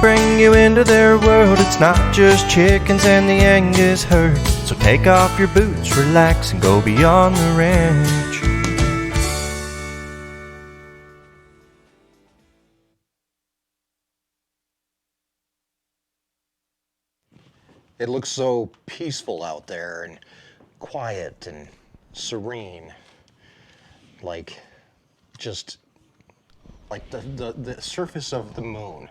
bring you into their world. It's not just chickens and the Angus herd. So take off your boots, relax, and go beyond the ranch. It looks so peaceful out there and quiet and serene. Like just like the surface of the moon.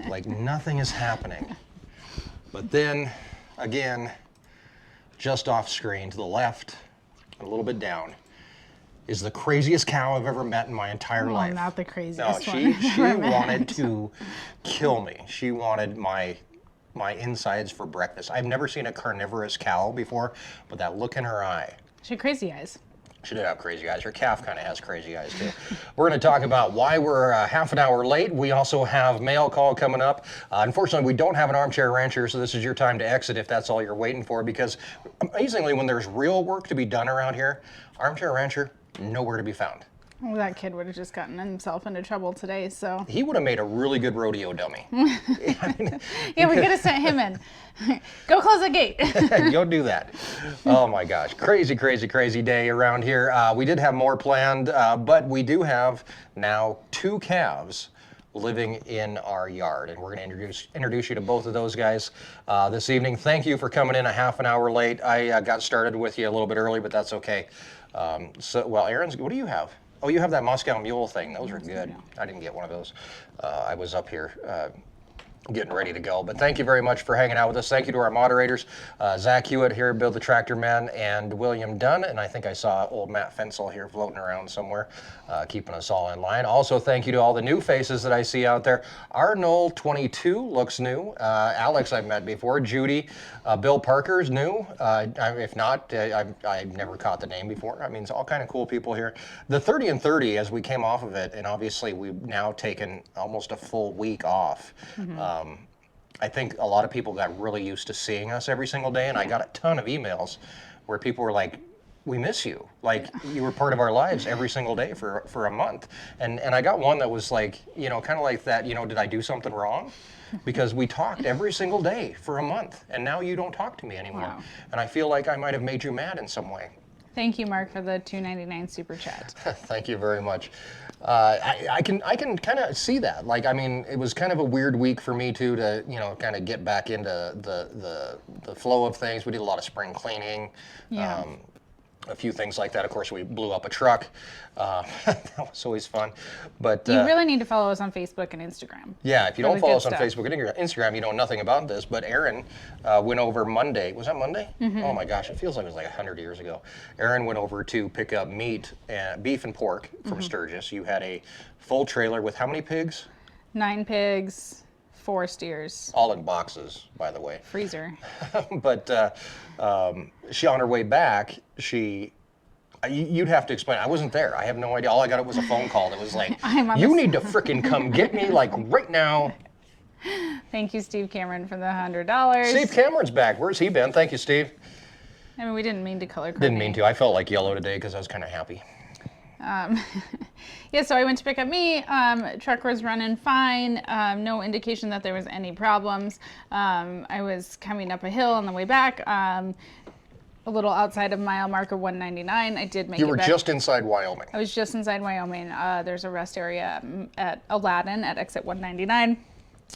Like nothing is happening. But then again, just off screen to the left, a little bit down, is the craziest cow I've ever met in my entire life. Not the craziest No, one. she wanted to kill me. She wanted my insides for breakfast. I've never seen a carnivorous cow before, but that look in her eye. She had crazy eyes. She did have crazy eyes. Her calf kind of has crazy eyes too. We're going to talk about why we're half an hour late. We also have mail call coming up. Unfortunately, we don't have an armchair rancher, so this is your time to exit if that's all you're waiting for, because amazingly, when there's real work to be done around here, armchair rancher, nowhere to be found. Well, that kid would have just gotten himself into trouble today, so. He would have made a really good rodeo dummy. Yeah, we could have sent him in. Go close the gate. Go do that. Oh my gosh, crazy, crazy, crazy day around here. We did have more planned, but we do have now 2 calves living in our yard, and we're going to introduce you to both of those guys this evening. Thank you for coming in a half an hour late. I got started with you a little bit early, but that's okay. Well, Aaron's, what do you have? Oh, you have that Moscow Mule thing. Those are good. I didn't get one of those. I was up here getting ready to go. But thank you very much for hanging out with us. Thank you to our moderators, Zach Hewitt here, Bill the Tractor Man, and William Dunn. And I think I saw old Matt Fensel here floating around somewhere, keeping us all in line. Also, thank you to all the new faces that I see out there. Arnold 22 looks new. Alex I've met before. Judy. Bill Parker's new. If not, I've never caught the name before. I mean, it's all kind of cool people here. The 30 and 30, as we came off of it, and obviously we've now taken almost a full week off. I think a lot of people got really used to seeing us every single day, and I got a ton of emails where people were like, we miss you. Like, you were part of our lives every single day for a month. And I got one that was like, you know, kind of like that, you know, did I do something wrong? Because we talked every single day for a month, and now you don't talk to me anymore. Wow. And I feel like I might have made you mad in some way. Thank you, Mark, for the $2.99 super chat. Thank you very much. I can kind of see that. Like, I mean, it was kind of a weird week for me too to, you know, kind of get back into the flow of things. We did a lot of spring cleaning. Yeah. A few things like that. Of course, we blew up a truck. That was always fun. But You really need to follow us on Facebook and Instagram. yeah, if you for don't the follow good us on stuff. Facebook and Instagram, you know nothing about this. But Erin went over Monday. Was that Monday? Oh my gosh, it feels like it was like 100 years ago. Erin went over to pick up meat, beef and pork from Sturgis. You had a full trailer with how many pigs? 9 pigs, 4 steers. All in boxes, by the way. Freezer. But she, on her way back, you'd have to explain. I wasn't there. I have no idea. All I got was a phone call that was like, you need to frickin' come get me, like, right now. Thank you, Steve Cameron, for the $100. Steve Cameron's back. Where's he been? Thank you, Steve. I mean, we didn't mean to color coordinate. Didn't mean to. I felt like yellow today because I was kind of happy. Yeah, so I went to pick up meat. Truck was running fine. No indication that there was any problems. I was coming up a hill on the way back. A little outside of mile marker 199. I did make it back. You were just inside Wyoming. I was just inside Wyoming. There's a rest area at Aladdin at exit 199.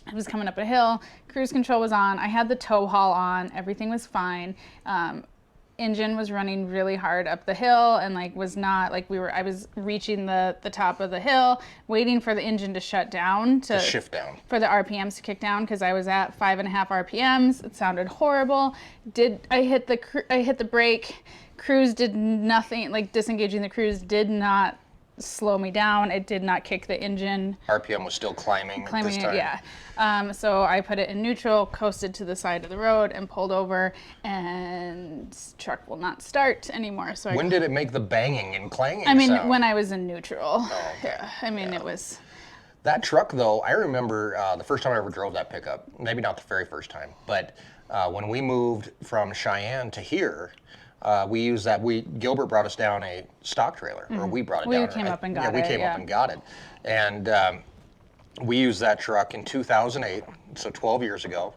I was coming up a hill. Cruise control was on. I had the tow haul on. Everything was fine. Engine was running really hard up the hill and like was not like I was reaching the top of the hill, waiting for the engine to shut down to shift down for the RPMs to kick down because I was at 5.5 RPMs. It sounded horrible. I hit the brake. Cruise did nothing. Like disengaging the cruise did not slow me down. It did not kick the engine. RPM was still climbing at this time. Yeah. So I put it in neutral, coasted to the side of the road, and pulled over, and truck will not start anymore. So when did it make the banging and clanging sound? When I was in neutral. Oh, okay. Yeah. It was. That truck, though, I remember the first time I ever drove that pickup. Maybe not the very first time, but when we moved from Cheyenne to here, we used that. Gilbert brought us down a stock trailer, or we brought it down. We came up and got it. Yeah, we came up and got it, and We used that truck in 2008, so 12 years ago.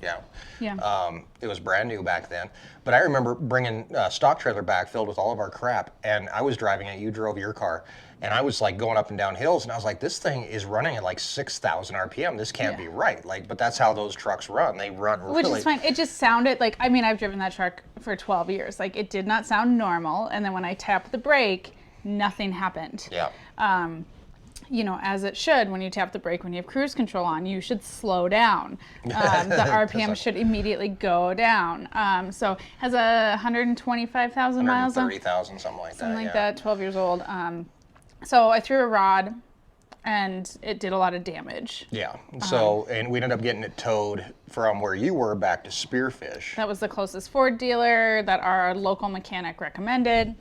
Yeah. Yeah. It was brand new back then. But I remember bringing a stock trailer back filled with all of our crap, and I was driving it, you drove your car, and I was like going up and down hills, and I was like, this thing is running at like 6,000 RPM. This can't be right. Like, but that's how those trucks run. They run really. Which is fine. It just sounded like, I mean, I've driven that truck for 12 years. Like, it did not sound normal. And then when I tapped the brake, nothing happened. Yeah. You know, as it should, when you tap the brake, when you have cruise control on, you should slow down. The RPM should immediately go down. So has 125,000 miles on. 130,000, something like that. Something like that, 12 years old. So I threw a rod, and it did a lot of damage. Yeah. So, and we ended up getting it towed from where you were back to Spearfish. That was the closest Ford dealer that our local mechanic recommended.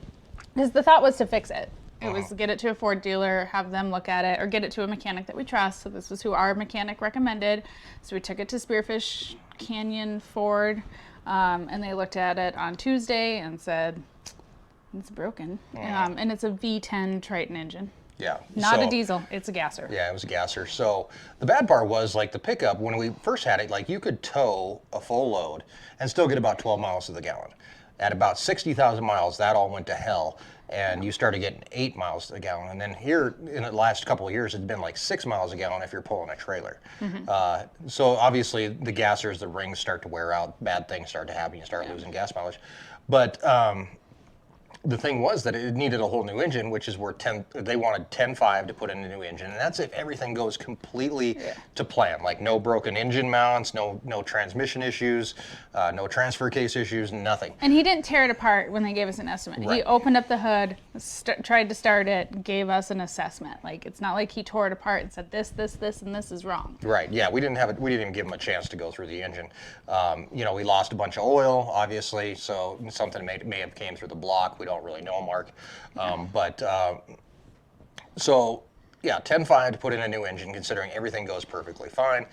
Because the thought was to fix it. It was get it to a Ford dealer, have them look at it, or get it to a mechanic that we trust. So this was who our mechanic recommended. So we took it to Spearfish Canyon Ford, and they looked at it on Tuesday and said, it's broken. And it's a V10 Triton engine. Yeah. Not a diesel, it's a gasser. Yeah, it was a gasser. So the bad part was, like, the pickup, when we first had it, like, you could tow a full load and still get about 12 miles to the gallon. At about 60,000 miles, that all went to hell, and you started getting 8 miles to the gallon. And then here, in the last couple of years, it's been like 6 miles a gallon if you're pulling a trailer. So obviously, the gassers, the rings start to wear out, bad things start to happen, you start losing gas mileage. But the thing was that it needed a whole new engine, which is where they wanted 10.5 to put in a new engine, and that's if everything goes completely to plan, like no broken engine mounts, no transmission issues, no transfer case issues, nothing. And he didn't tear it apart when they gave us an estimate. Right. He opened up the hood, tried to start it, gave us an assessment. Like, it's not like he tore it apart and said this, and this is wrong. Right. Yeah, we didn't even give him a chance to go through the engine. You know, we lost a bunch of oil, obviously, so something may have came through the block. We don't really know, Mark. So yeah, 10.5 to put in a new engine, considering everything goes perfectly fine,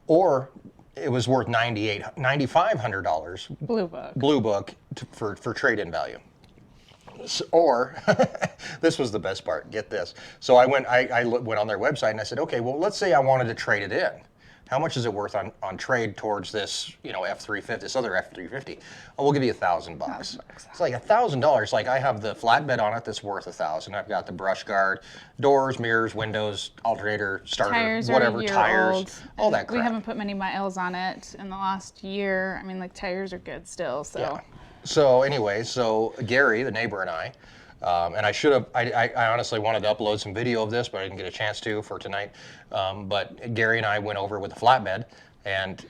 or it was worth $9,500 Blue Book for trade-in value. Or this was the best part. Get this. So I went on their website and I said, okay, well, let's say I wanted to trade it in. How much is it worth on trade towards this, you know, F350, this other F350? Oh, we'll give you $1,000. It's like $1,000. Like, I have the flatbed on it that's worth $1,000. I've got the brush guard, doors, mirrors, windows, alternator, starter, Tires whatever, are a year tires, old. all that crap. We haven't put many miles on it in the last year. I mean, like, tires are good still, so. Yeah. So anyway, so Gary, the neighbor, and I, and I should have, I honestly wanted to upload some video of this, but I didn't get a chance to for tonight. But Gary and I went over with a flatbed and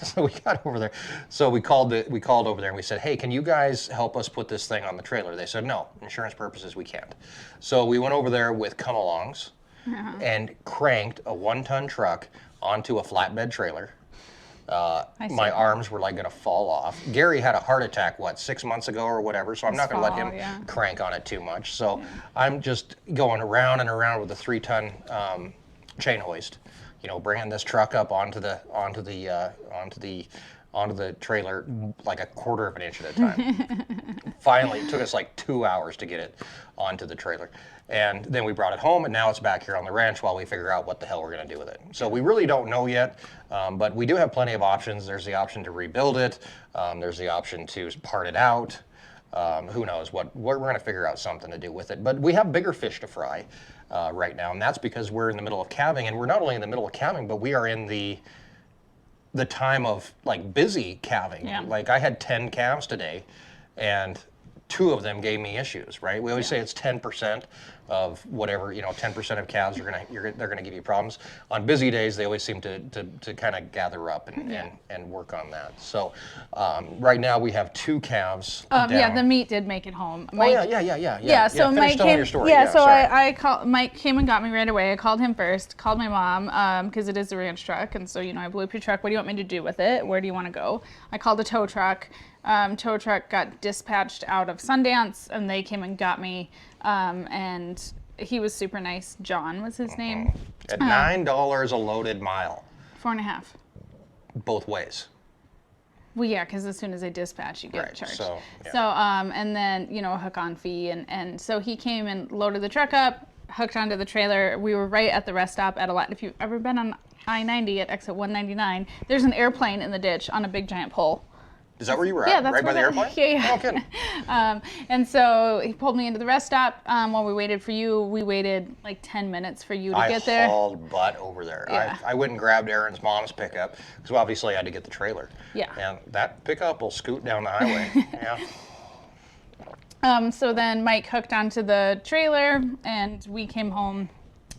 so we got over there. So we called over there and we said, hey, can you guys help us put this thing on the trailer? They said, no, insurance purposes, we can't. So we went over there with come-alongs and cranked a 1-ton truck onto a flatbed trailer. My arms were like going to fall off. Gary had a heart attack, 6 months ago or whatever, so I'm not going to let him crank on it too much. So I'm just going around and around with a 3-ton chain hoist, you know, bringing this truck up onto the trailer like a quarter of an inch at a time. Finally, it took us like 2 hours to get it onto the trailer. And then we brought it home, and now it's back here on the ranch while we figure out what the hell we're going to do with it. So we really don't know yet, but we do have plenty of options. There's the option to rebuild it. There's the option to part it out. Who knows what? We're going to figure out something to do with it. But we have bigger fish to fry right now, and that's because we're in the middle of calving. And we're not only in the middle of calving, but we are in the time of like busy calving. Yeah. Like, I had 10 calves today, and 2 of them gave me issues, right? We always say it's 10% of whatever, you know, 10% of calves they're gonna give you problems. On busy days, they always seem to kind of gather up and work on that. So right now we have 2 calves down. Yeah, the meat did make it home. Mike, Yeah, so Mike came. Your story. Yeah, so I called. Mike came and got me right away. I called him first. Called my mom because it is a ranch truck, and so, you know, I blew up your truck. What do you want me to do with it? Where do you want to go? I called a tow truck. Tow truck got dispatched out of Sundance, and they came and got me. And he was super nice. John was his name. At $9 a loaded mile. 4.5. Both ways. Well, yeah, because as soon as they dispatch, you get charged. So, and then, you know, a hook-on fee, and so he came and loaded the truck up, hooked onto the trailer. We were right at the rest stop at If you've ever been on I-90 at exit 199, there's an airplane in the ditch on a big giant pole. Is that where you were at? Yeah, that's right by the airplane? Yeah. Oh, kidding. And so he pulled me into the rest stop. While we waited for you, we waited like 10 minutes for you to get there. I hauled butt over there. Yeah. I went and grabbed Erin's mom's pickup because obviously I had to get the trailer. Yeah. And that pickup will scoot down the highway. Yeah. So then Mike hooked onto the trailer, and we came home,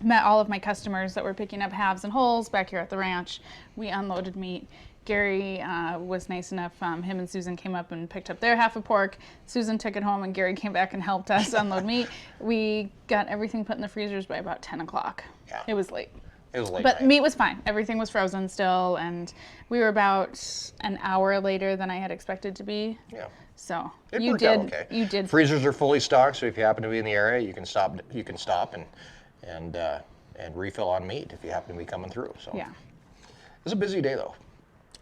met all of my customers that were picking up halves and wholes back here at the ranch. We unloaded meat. Gary was nice enough. Him and Susan came up and picked up their half of pork. Susan took it home, and Gary came back and helped us unload meat. We got everything put in the freezers by about 10 o'clock. Yeah. It was late. It was late. But night. meat was fine. Everything was frozen still, and we were about an hour later than I had expected to be. Yeah. So It you worked did. out okay. You did. Freezers are fully stocked, so if you happen to be in the area, you can stop. You can stop and refill on meat if you happen to be coming through. So Yeah. It was a busy day though.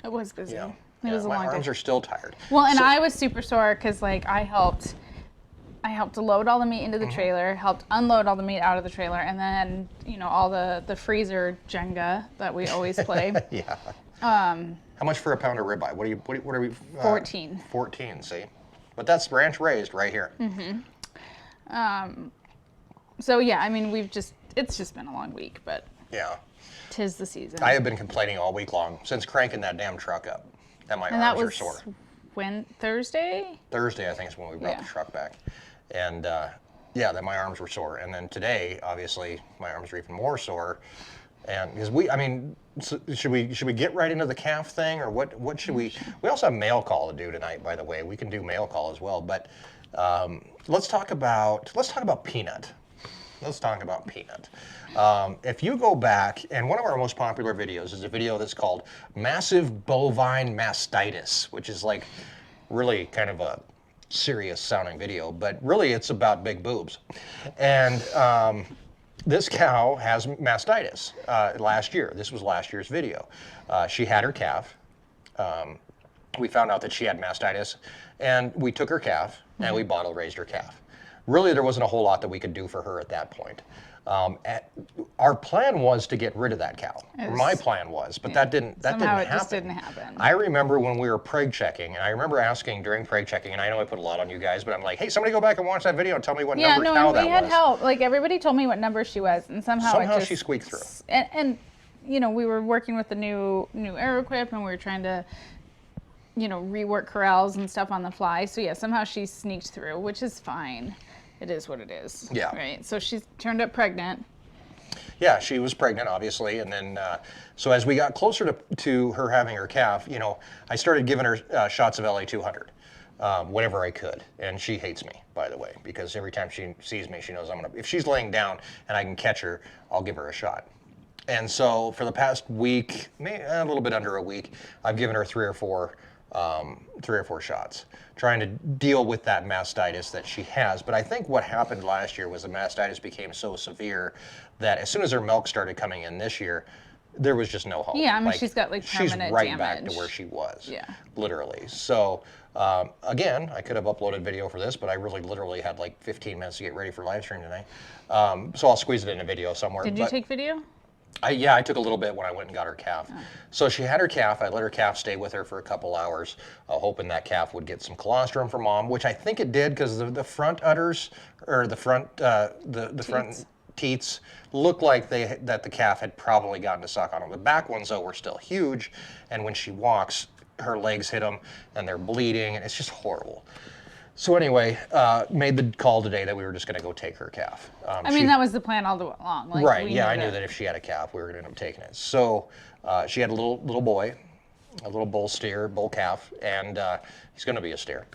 It was busy. Yeah. It was a long my arms day. are still tired. Well, and So- I was super sore because like I helped to load all the meat into the trailer, helped unload all the meat out of the trailer, and then all the freezer Jenga that we always play. Yeah. How much for a pound of ribeye? What are we? 14. 14. See, but that's ranch raised right here. So yeah, I mean it's just been a long week, but Yeah. 'tis the season. I have been complaining all week long since cranking that damn truck up, and my and that arms are was sore. when Thursday. Thursday, I think, is when we brought Yeah. the truck back, and then my arms were sore. And then today, obviously, my arms are even more sore. And because should we get right into the calf thing, or what should we? We also have mail call to do tonight, by the way. We can do mail call as well, but let's talk about Peanut. Let's talk about Peanut. If you go back, and one of our most popular videos is a video that's called Massive Bovine Mastitis, which is like really kind of a serious sounding video, but really it's about big boobs. And this cow has mastitis last year. This was last year's video. She had her calf. We found out that she had mastitis, and we took her calf and we bottle raised her calf. Really, there wasn't a whole lot that we could do for her at that point. Our plan was to get rid of that cow. My plan was, but that didn't Somehow happen. it just didn't happen. I remember when we were preg checking, and I remember asking during preg checking, and I know I put a lot on you guys, but I'm like, hey, somebody go back and watch that video and tell me what number cow and that we had was. help. Like everybody told me what number she was, and somehow She squeaked through. And we were working with the new air equip, and we were trying to rework corrals and stuff on the fly. So yeah, somehow she sneaked through, which is fine. It is what it is. Yeah. Right. So she's turned up pregnant. Yeah, she was pregnant, obviously, and then so as we got closer to her having her calf, I started giving her shots of LA200, whenever I could, and she hates me, by the way, because every time she sees me, she knows if she's laying down and I can catch her, I'll give her a shot. And so for the past week, maybe a little bit under a week, I've given her three or four shots, trying to deal with that mastitis that she has. But I think what happened last year was the mastitis became so severe that as soon as her milk started coming in this year, there was just no hope. Yeah, I mean, she's got permanent she's right back damage. to where she was. Yeah. Literally. So again, I could have uploaded video for this, but I really literally had 15 minutes to get ready for live stream tonight. So I'll squeeze it in a video somewhere. Did you take video? I took a little bit when I went and got her calf. Oh. So she had her calf. I let her calf stay with her for a couple hours, hoping that calf would get some colostrum from mom, which I think it did because the front udders, or the front front teats looked like that the calf had probably gotten to suck on them. The back ones though were still huge, and when she walks, her legs hit them and they're bleeding, and it's just horrible. So anyway, made the call today that we were just going to go take her calf. That was the plan all the way along. Right, yeah, I knew that if she had a calf, we were going to end up taking it. So she had a little boy, a little bull calf, and he's going to be a steer.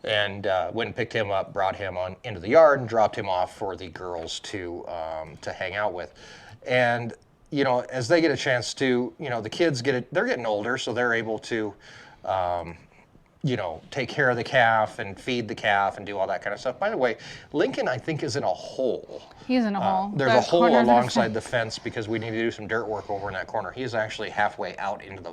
And went and picked him up, brought him into the yard, and dropped him off for the girls to hang out with. And, as they get a chance to, the kids they're getting older, so they're able to, take care of the calf and feed the calf and do all that kind of stuff. By the way, Lincoln, I think, is in a hole. He's in a hole. There's a hole alongside the fence because we need to do some dirt work over in that corner. He is actually halfway out into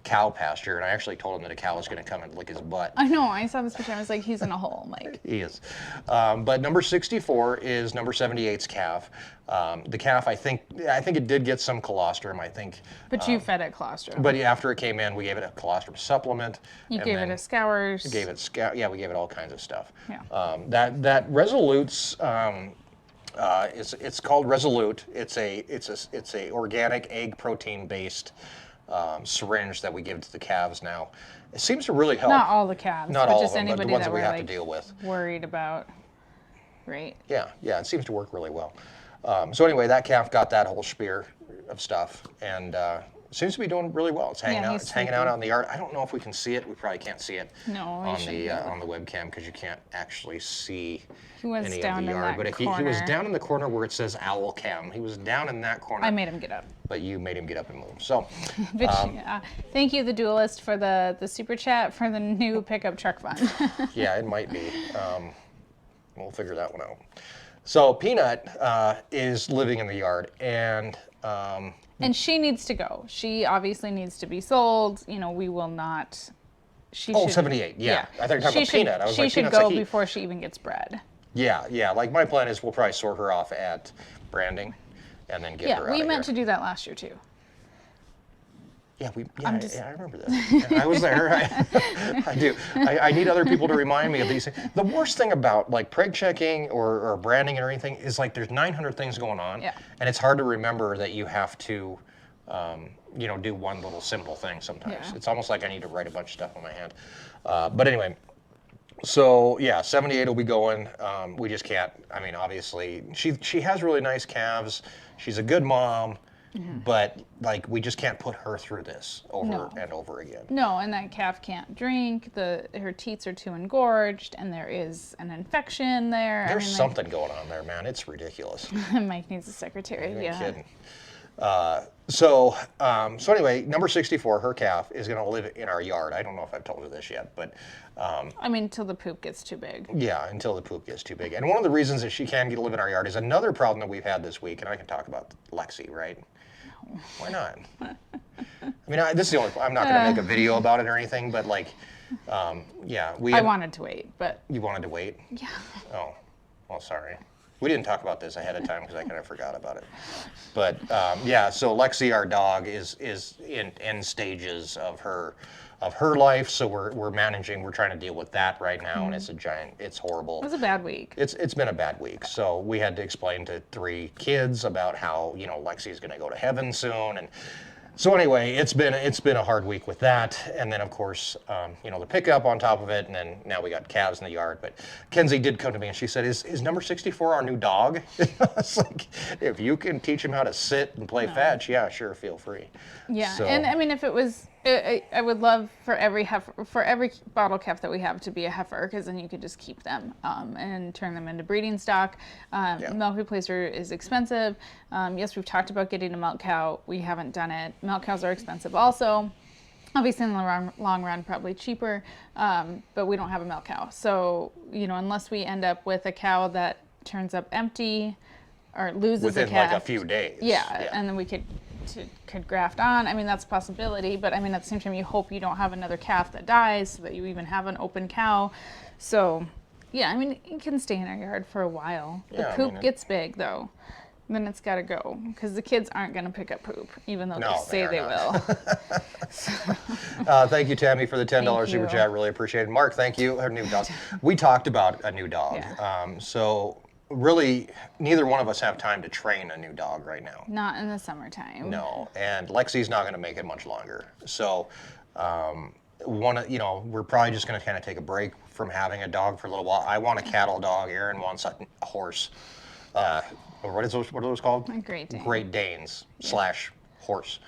cow pasture, and I actually told him that a cow was going to come and lick his butt. I know. I saw this picture. I was like, he's in a hole, Mike. He is. But number 64 is number 78's calf. The calf, I think it did get some colostrum. I think. But you fed it colostrum. But after it came in, we gave it a colostrum supplement. You gave it a Scours. Yeah, we gave it all kinds of stuff. Yeah. That Resolute's. It's called Resolute. It's a organic egg protein based syringe that we give to the calves now. It seems to really help. Not all the calves, Not but all just of them, but the anybody ones that that we we're have to like deal with. worried about, right? Yeah, it seems to work really well. So anyway, that calf got that whole spear of stuff, and seems to be doing really well. It's hanging out. It's hanging out in the yard. I don't know if we can see it. We probably can't see it on the webcam because you can't actually see any of the yard. But if he was down in the corner where it says owl cam, he was down in that corner. I made him get up. But you made him get up and move. So, thank you, the Duelist, for the super chat for the new pickup truck fund. yeah, it might be. We'll figure that one out. So Peanut is living in the yard, and she needs to go. She obviously needs to be sold. You know, we will not. She oh, should, 78. Yeah. I thought you were talking about Peanut. I was she like, should Peanut's go before she even gets bred. Yeah. Like my plan is we'll probably sort her off at branding, and then get her out of here. Yeah, we meant to do that last year too. Yeah, I remember that. I was there. I do. I need other people to remind me of these things. The worst thing about like preg checking or branding or anything is like there's 900 things going on, and it's hard to remember that you have to, do one little simple thing sometimes. Yeah. It's almost like I need to write a bunch of stuff on my hand. But anyway, so yeah, 78 will be going. We just can't. I mean, obviously, she has really nice calves. She's a good mom. Mm-hmm. But like we just can't put her through this over and over again. No, and that calf can't drink. Her teats are too engorged, and there is an infection there. There's something going on there, man. It's ridiculous. Mike needs a secretary. You're kidding. So anyway, number 64, her calf is going to live in our yard. I don't know if I've told her this yet, but until the poop gets too big. Yeah, until the poop gets too big. And one of the reasons that she can live in our yard is another problem that we've had this week, and I can talk about Lexi, right? Why not? I mean, this is the only. I'm not going to make a video about it or anything, but like, I wanted to wait, but you wanted to wait. Yeah. Oh, well, sorry. We didn't talk about this ahead of time because I kind of forgot about it. But so Lexi, our dog, is in end stages of her life. So we're managing. We're trying to deal with that right now, and it's horrible. It was a bad week. It's been a bad week. So we had to explain to 3 kids about how Lexi's going to go to heaven soon, and so anyway, it's been a hard week with that, and then of course the pickup on top of it, and then now we got calves in the yard. But Kenzie did come to me and she said, "Is number 64 our new dog?" It's like, if you can teach him how to sit and play fetch, yeah, sure, feel free. Yeah, so, and I mean, if it was, I would love for every bottle calf that we have to be a heifer, because then you could just keep them and turn them into breeding stock. Milk replacer is expensive. Yes, we've talked about getting a milk cow. We haven't done it. Milk cows are expensive also. Obviously, in the long run, probably cheaper, but we don't have a milk cow. So, unless we end up with a cow that turns up empty or loses a calf. Within like a few days. Yeah, and then we could graft on. I mean, that's a possibility, but I mean, at the same time, you hope you don't have another calf that dies so that you even have an open cow. So, yeah, I mean, it can stay in our yard for a while. The poop gets big, though. Then it's got to go, because the kids aren't going to pick up poop, even though they say they will. Thank you, Tammy, for the $10 super chat. Really appreciate it. Mark, thank you. Our new dog. We talked about a new dog. Yeah. So really, neither one of us have time to train a new dog right now. Not in the summertime. No, and Lexi's not going to make it much longer. So we're probably just going to kind of take a break from having a dog for a little while. I want a cattle dog. Erin wants a horse. What are those called? Great Danes. Great Danes / horse.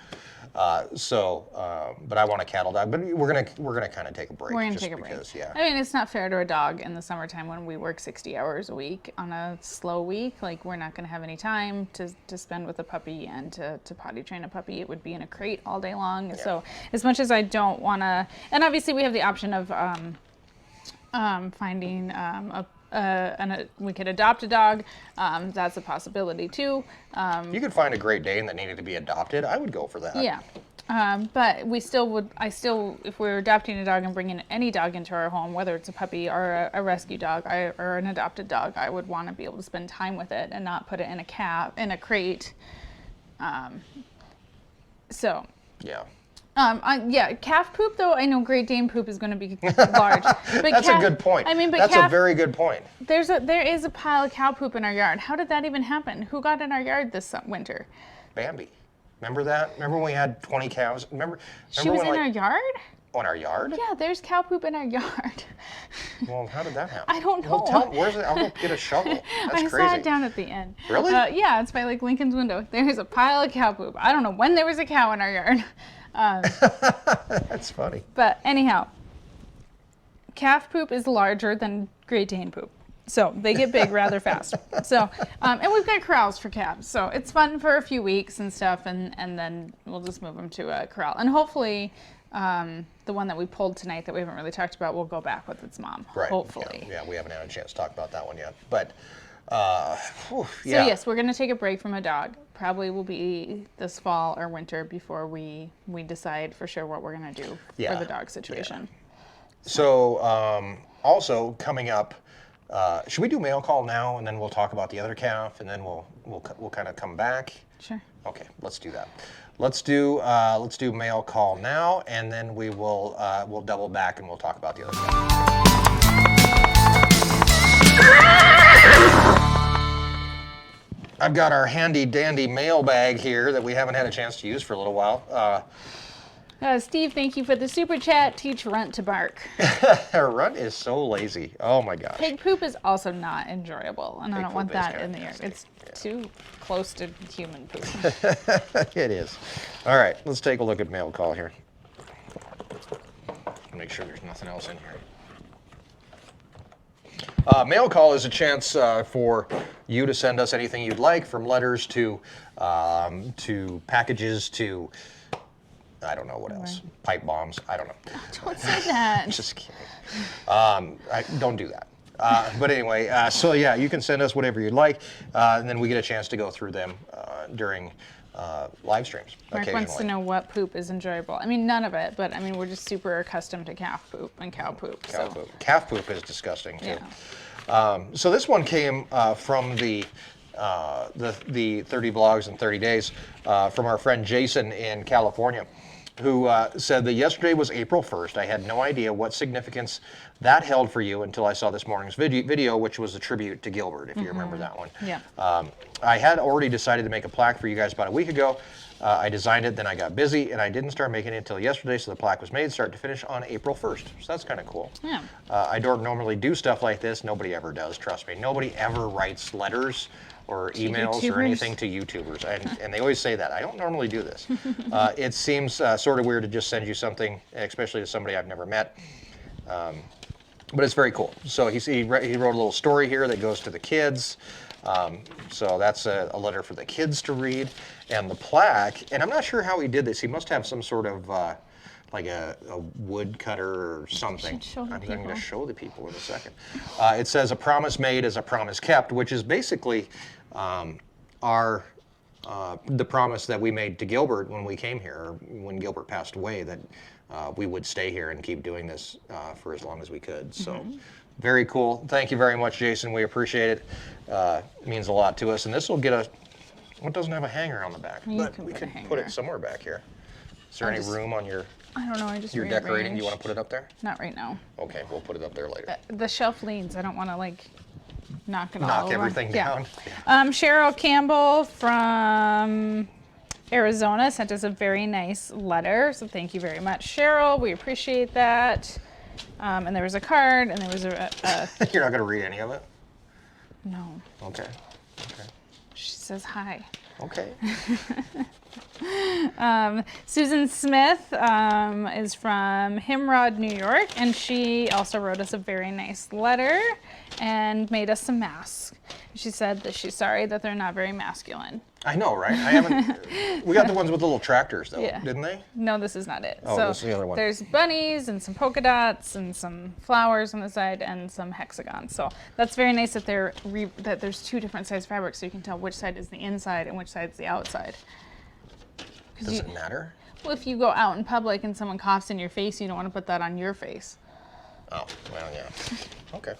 But I want a cattle dog. But we're gonna kind of take a break. We're gonna take a break. Yeah. I mean, it's not fair to a dog in the summertime when we work 60 hours a week on a slow week. Like, we're not gonna have any time to spend with a puppy and to potty train a puppy. It would be in a crate all day long. Yeah. So as much as I don't wanna, and obviously we have the option of finding we could adopt a dog. That's a possibility too. You could find a Great Dane that needed to be adopted. I would go for that. Yeah. But we still would, if we were adopting a dog and bringing any dog into our home, whether it's a puppy or a rescue dog or an adopted dog, I would want to be able to spend time with it and not put it in a crate. So. Yeah. Calf poop though. I know Great Dane poop is going to be large. But That's a good point. I mean, but that's a very good point. There is a pile of cow poop in our yard. How did that even happen? Who got in our yard this winter? Bambi. Remember that? Remember when we had 20 cows? Remember she was when, in our yard? On our yard? Yeah, there's cow poop in our yard. Well, how did that happen? I don't know. Well, tell me, where's it? I'll go get a shovel. That's crazy. I saw it down at the end. Really? Yeah, it's by like Lincoln's window. There's a pile of cow poop. I don't know when there was a cow in our yard. That's funny. But anyhow, calf poop is larger than Great Dane poop. So they get big rather fast. So, and we've got corrals for calves. So it's fun for a few weeks and stuff. And then we'll just move them to a corral. And hopefully the one that we pulled tonight that we haven't really talked about will go back with its mom. Right. Hopefully. Yeah, we haven't had a chance to talk about that one yet. But, So yes, we're going to take a break from a dog. Probably will be this fall or winter before we decide for sure what we're going to do for the dog situation. Yeah. So also coming up, should we do mail call now and then we'll talk about the other calf and then we'll kind of come back? Sure. Okay, let's do that. Let's do mail call now and then we'll double back and we'll talk about the other calf. I've got our handy dandy mail bag here that we haven't had a chance to use for a little while. Steve, thank you for the super chat. Teach Runt to bark. Runt is so lazy. Oh my gosh. Pig poop is also not enjoyable, and I don't want that in the air. Nasty. It's too close to human poop. It is. All right, let's take a look at mail call here. Make sure there's nothing else in here. Mail call is a chance for you to send us anything you'd like, from letters to packages to, I don't know what else, pipe bombs. I don't know. Don't say that. Just kidding. Don't do that. But anyway, so yeah, you can send us whatever you'd like, and then we get a chance to go through them during live streams. Mark wants to know what poop is enjoyable. I mean, none of it, but I mean, we're just super accustomed to calf poop and cow poop. Calf poop is disgusting too. Yeah. So this one came from the 30 blogs in 30 days from our friend Jason in California, who said that yesterday was April 1st. I had no idea what significance that held for you until I saw this morning's video, which was a tribute to Gilbert, if you remember that one. Yeah. I had already decided to make a plaque for you guys about a week ago. I designed it, then I got busy, and I didn't start making it until yesterday, so the plaque was made start to finish on April 1st. So that's kind of cool. Yeah. I don't normally do stuff like this. Nobody ever does, trust me. Nobody ever writes letters or emails or anything to YouTubers, and they always say that. I don't normally do this. It seems sort of weird to just send you something, especially to somebody I've never met. But it's very cool. So he wrote a little story here that goes to the kids. So that's a letter for the kids to read. And the plaque, and I'm not sure how he did this. He must have some sort of like a wood cutter or something. I'm going to show the people in a second. It says, "A promise made is a promise kept," which is basically the promise that we made to Gilbert when we came here, or when Gilbert passed away, that we would stay here and keep doing this for as long as we could. So very cool. Thank you very much, Jason. We appreciate it. It means a lot to us. And this will get it doesn't have a hanger on the back, but we can put it somewhere back here. Is there any room on your... I don't know, I just You're decorating, you want to put it up there? Not right now. Okay, we'll put it up there later. The shelf leans, I don't want to like knock it all Knock over. everything down. Cheryl Campbell from Arizona sent us a very nice letter, so thank you very much, Cheryl. We appreciate that. And there was a card, and there was a You're not going to read any of it? No. Okay. She says hi. Okay. Susan Smith is from Himrod, New York, and she also wrote us a very nice letter and made us some masks. She said that she's sorry that they're not very masculine. I know, right? I haven't. We got the ones with the little tractors, though, didn't they? No, this is not it. Oh, so this is the other one. There's bunnies and some polka dots and some flowers on the side and some hexagons. So that's very nice that that there's two different size fabrics, so you can tell which side is the inside and which side is the outside. Does it matter? Well, if you go out in public and someone coughs in your face, you don't want to put that on your face. Oh, well, yeah. Okay.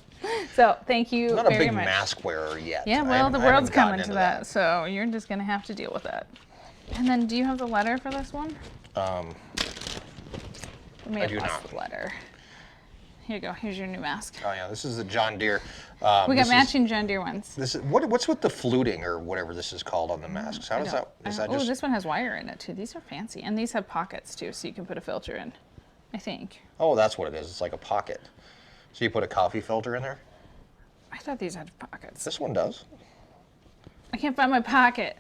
So thank you I'm not a very big much. mask wearer yet. Yeah, well, the world's coming to that, so you're just going to have to deal with that. And then, do you have the letter for this one? We may I do have lost not. the letter. Here you go. Here's your new mask. Oh, yeah, this is the John Deere. We got matching John Deere ones. This is what's with the fluting or whatever this is called on the masks? How does that? Is that Oh, just? this one has wire in it too. These are fancy, and these have pockets too, so you can put a filter in. I think. Oh, that's what it is. It's like a pocket. So you put a coffee filter in there. I thought these had pockets. This one does. I can't find my pocket.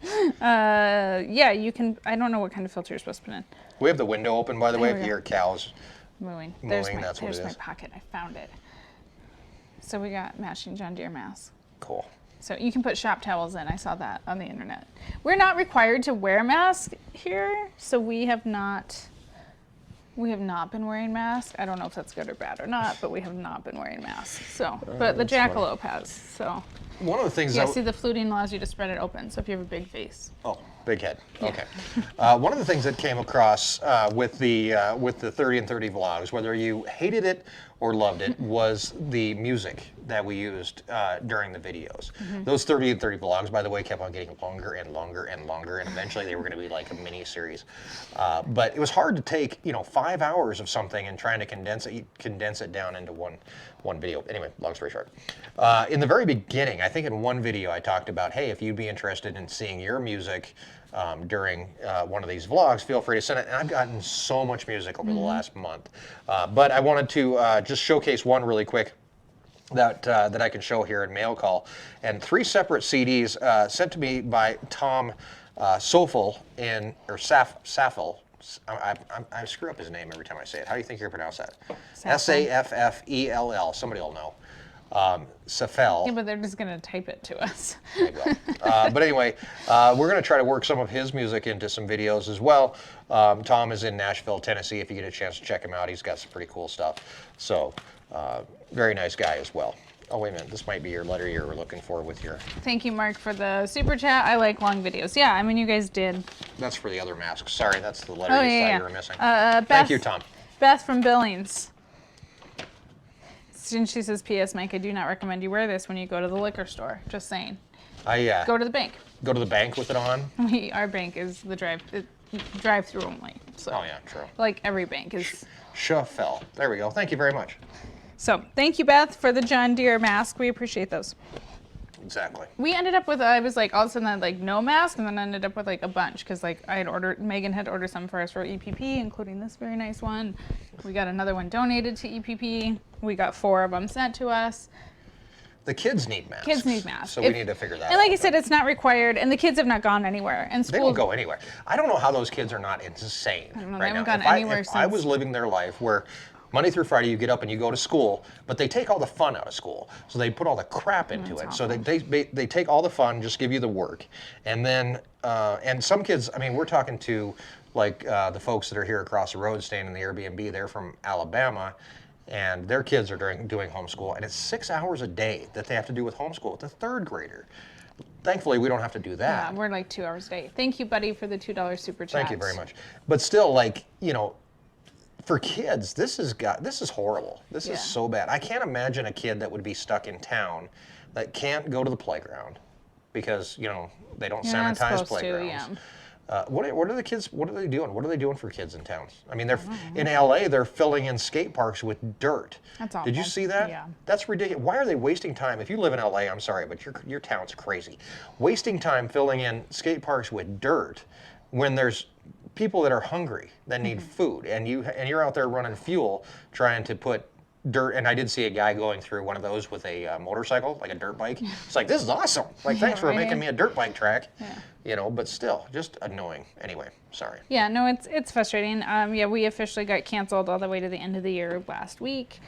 Yeah, you can. I don't know what kind of filter you're supposed to put in. We have the window open, by the way. There If we you go. hear cows. Mooing. That's what There's it my is. pocket. I found it. So we got matching John Deere masks. Cool. So you can put shop towels in. I saw that on the internet. We're not required to wear masks here, so we have not been wearing masks. I don't know if that's good or bad or not, but we have not been wearing masks. So, but the jackalope has. So One of the things. yeah, see, the fluting allows you to spread it open. So if you have a big face. Oh, big head. Okay. One of the things that came across with the 30 and 30 vlogs, whether you hated it or loved it, was the music that we used during the videos. Those 30 and 30 vlogs, by the way, kept on getting longer and longer and longer, and eventually they were going to be like a mini series. But it was hard to take 5 hours of something and trying to condense it down into one video. Anyway, long story short, in the very beginning, I think in one video I talked about, hey, if you'd be interested in seeing your music during one of these vlogs, feel free to send it. And I've gotten so much music over the last month. But I wanted to just showcase one really quick that I can show here in Mail Call. And 3 separate CDs sent to me by Tom Sofel Saffel. I screw up his name every time I say it. How do you think you're going to pronounce that? Saffell. Somebody will know. Saffel. Yeah, but they're just gonna type it to us. There you go. But anyway, we're going to try to work some of his music into some videos as well. Tom is in Nashville, Tennessee. If you get a chance to check him out, he's got some pretty cool stuff. So, very nice guy as well. Oh, wait a minute. This might be your letter you were looking for with your... Thank you, Mark, for the super chat. I like long videos. Yeah, I mean, you guys did. That's for the other mask. Sorry, that's the letter Oh, you yeah, thought yeah. you were missing. Beth, Thank you, Tom. Beth from Billings. And she says, P.S. Mike, I do not recommend you wear this when you go to the liquor store. Just saying. Go to the bank. Go to the bank with it on? Our bank is the drive-through only. So, Oh, yeah, true. like every bank is. Shuffell. There we go. Thank you very much. So thank you, Beth, for the John Deere mask. We appreciate those. Exactly. We ended up with, I was like, all of a sudden I had like no mask, and then I ended up with like a bunch because like Megan had ordered some for us for EPP, including this very nice one. We got another one donated to EPP. We got 4 of them sent to us. The kids need masks. Kids need masks. So we need to figure that out. And like I said, it's not required, and the kids have not gone anywhere. And They school, don't go anywhere. I don't know how those kids are not insane I don't know, right they haven't now. gone anywhere If I since- was living their life where Monday through Friday you get up and you go to school, but they take all the fun out of school. So they put all the crap into it. That's So they take all the fun, just give you the work. And then, and some kids, I mean, we're talking to like the folks that are here across the road staying in the Airbnb. They're from Alabama. And their kids are doing homeschool, and it's 6 hours a day that they have to do with homeschool with a 3rd grader. Thankfully, we don't have to do that. yeah, we're like 2 hours a day. Thank you, buddy, for the $2 super chat. Thank you very much. But still, like, for kids, this is horrible. This Yeah. is so bad. I can't imagine a kid that would be stuck in town that can't go to the playground because they don't You're not sanitize supposed to, playgrounds. yeah. What are the kids? What are they doing? What are they doing for kids in towns? I mean, they're in LA. They're filling in skate parks with dirt. That's Did you awful. see that? Yeah. That's ridiculous. Why are they wasting time? If you live in LA, I'm sorry, but your town's crazy. Wasting time filling in skate parks with dirt when there's people that are hungry that need food, and you're out there running fuel trying to put dirt. And I did see a guy going through one of those with a motorcycle, like a dirt bike. It's like, this is awesome. Like, thanks for right. making me a dirt bike track. Yeah. But still, just annoying. Anyway, sorry. Yeah, no, it's frustrating. Yeah, we officially got canceled all the way to the end of the year last week.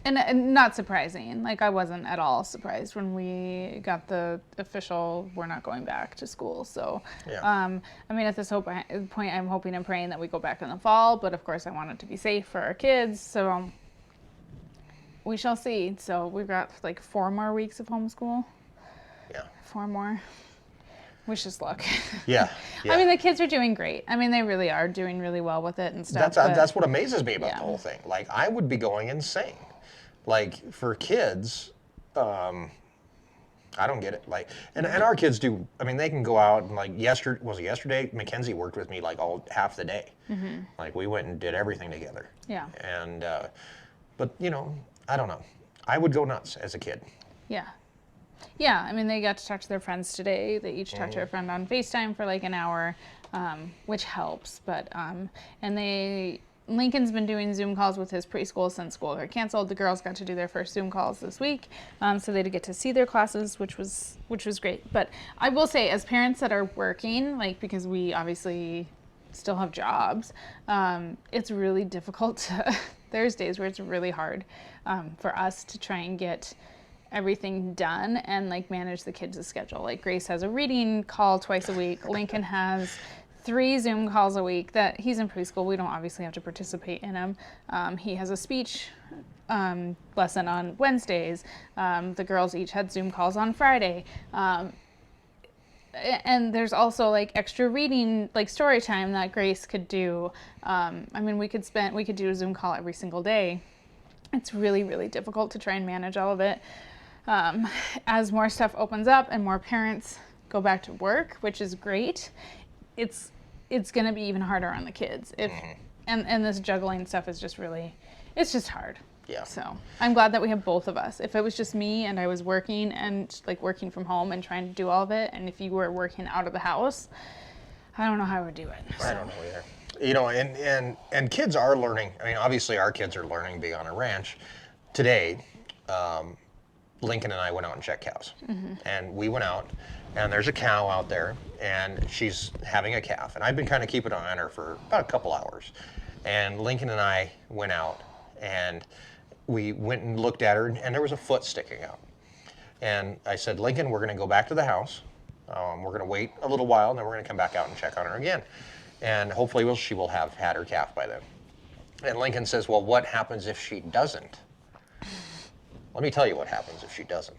And not surprising. Like, I wasn't at all surprised when we got the official, we're not going back to school. So, Yeah. I mean, at this point, I'm hoping and praying that we go back in the fall. But, of course, I want it to be safe for our kids. So, we shall see. So, we've got, like, 4 more weeks of homeschool. Yeah. 4 more. Wish us luck. Yeah. I mean, the kids are doing great. I mean, they really are doing really well with it and stuff. That's what amazes me about the whole thing. Like, I would be going insane. Like, for kids, I don't get it. Like, and our kids do. I mean, they can go out and, like, yesterday? Mackenzie worked with me like half the day. Like, we went and did everything together. Yeah. And but you know, I don't know. I would go nuts as a kid. Yeah. Yeah, I mean, they got to talk to their friends today. They each talked to a friend on FaceTime for like an hour, which helps. But Lincoln's been doing Zoom calls with his preschool since school got canceled. The girls got to do their first Zoom calls this week, so they did get to see their classes, which was great. But I will say, as parents that are working, like, because we obviously still have jobs, it's really difficult to. There's days where it's really hard for us to try and get everything done and like manage the kids' schedule. Like, Grace has a reading call twice a week. Lincoln has 3 Zoom calls a week that he's in preschool. We don't obviously have to participate in them. He has a speech lesson on Wednesdays. The girls each had Zoom calls on Friday. And there's also like extra reading, like story time that Grace could do. I mean, we could do a Zoom call every single day. It's really, really difficult to try and manage all of it. As more stuff opens up and more parents go back to work, which is great, it's going to be even harder on the kids. And this juggling stuff is just really, it's just hard. Yeah. So I'm glad that we have both of us. If it was just me and I was working and like working from home and trying to do all of it, and if you were working out of the house, I don't know how I would do it. So. I don't know either. You know, and kids are learning. I mean, obviously our kids are learning being on a ranch. Today, Lincoln and I went out and checked cows. And we went out, and there's a cow out there, and she's having a calf. And I've been kind of keeping an eye on her for about a couple hours. And Lincoln and I went out, and we went and looked at her, and there was a foot sticking out. And I said, Lincoln, we're going to go back to the house. We're going to wait a little while, and then we're going to come back out and check on her again. And hopefully she will have had her calf by then. And Lincoln says, well, what happens if she doesn't? Let me tell you what happens if she doesn't.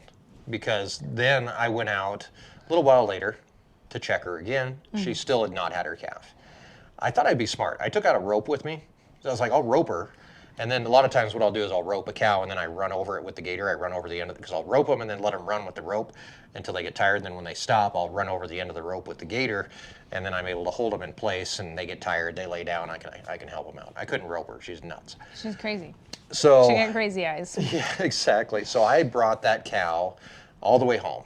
Because then I went out a little while later to check her again. She still had not had her calf. I thought I'd be smart. I took out a rope with me. So I was like, I'll rope her. And then a lot of times what I'll do is I'll rope a cow, and then I run over it with the gator. I run over the end of it, because I'll rope them and then let them run with the rope until they get tired. And then when they stop, I'll run over the end of the rope with the gator, and then I'm able to hold them in place, and they get tired, they lay down, I can help them out. I couldn't rope her. She's nuts. She's crazy. So She got crazy eyes. Yeah, exactly. So I brought that cow all the way home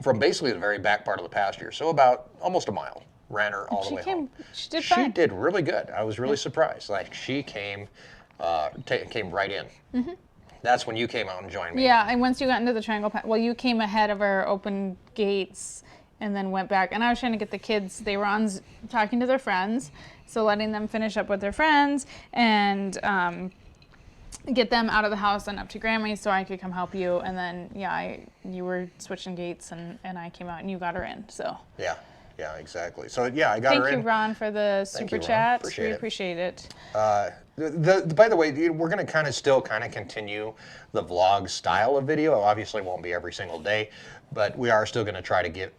from basically the very back part of the pasture. So about almost a mile. Ran her all the way home. She did fine. She did really good. I was really surprised. Like, she came right in. That's when you came out and joined me. Yeah, and once you got into the triangle path, well, you came ahead of our open gates and then went back. And I was trying to get the kids, they were on talking to their friends, so letting them finish up with their friends and get them out of the house and up to Grammy's so I could come help you. And then, yeah, you were switching gates, and I came out and you got her in, so. Yeah, exactly. So yeah, I got her in. Thank you, Ron, for the super chat. We appreciate it. By the way, we're going to kind of continue the vlog style of video. It obviously won't be every single day, but we are still going to try to get,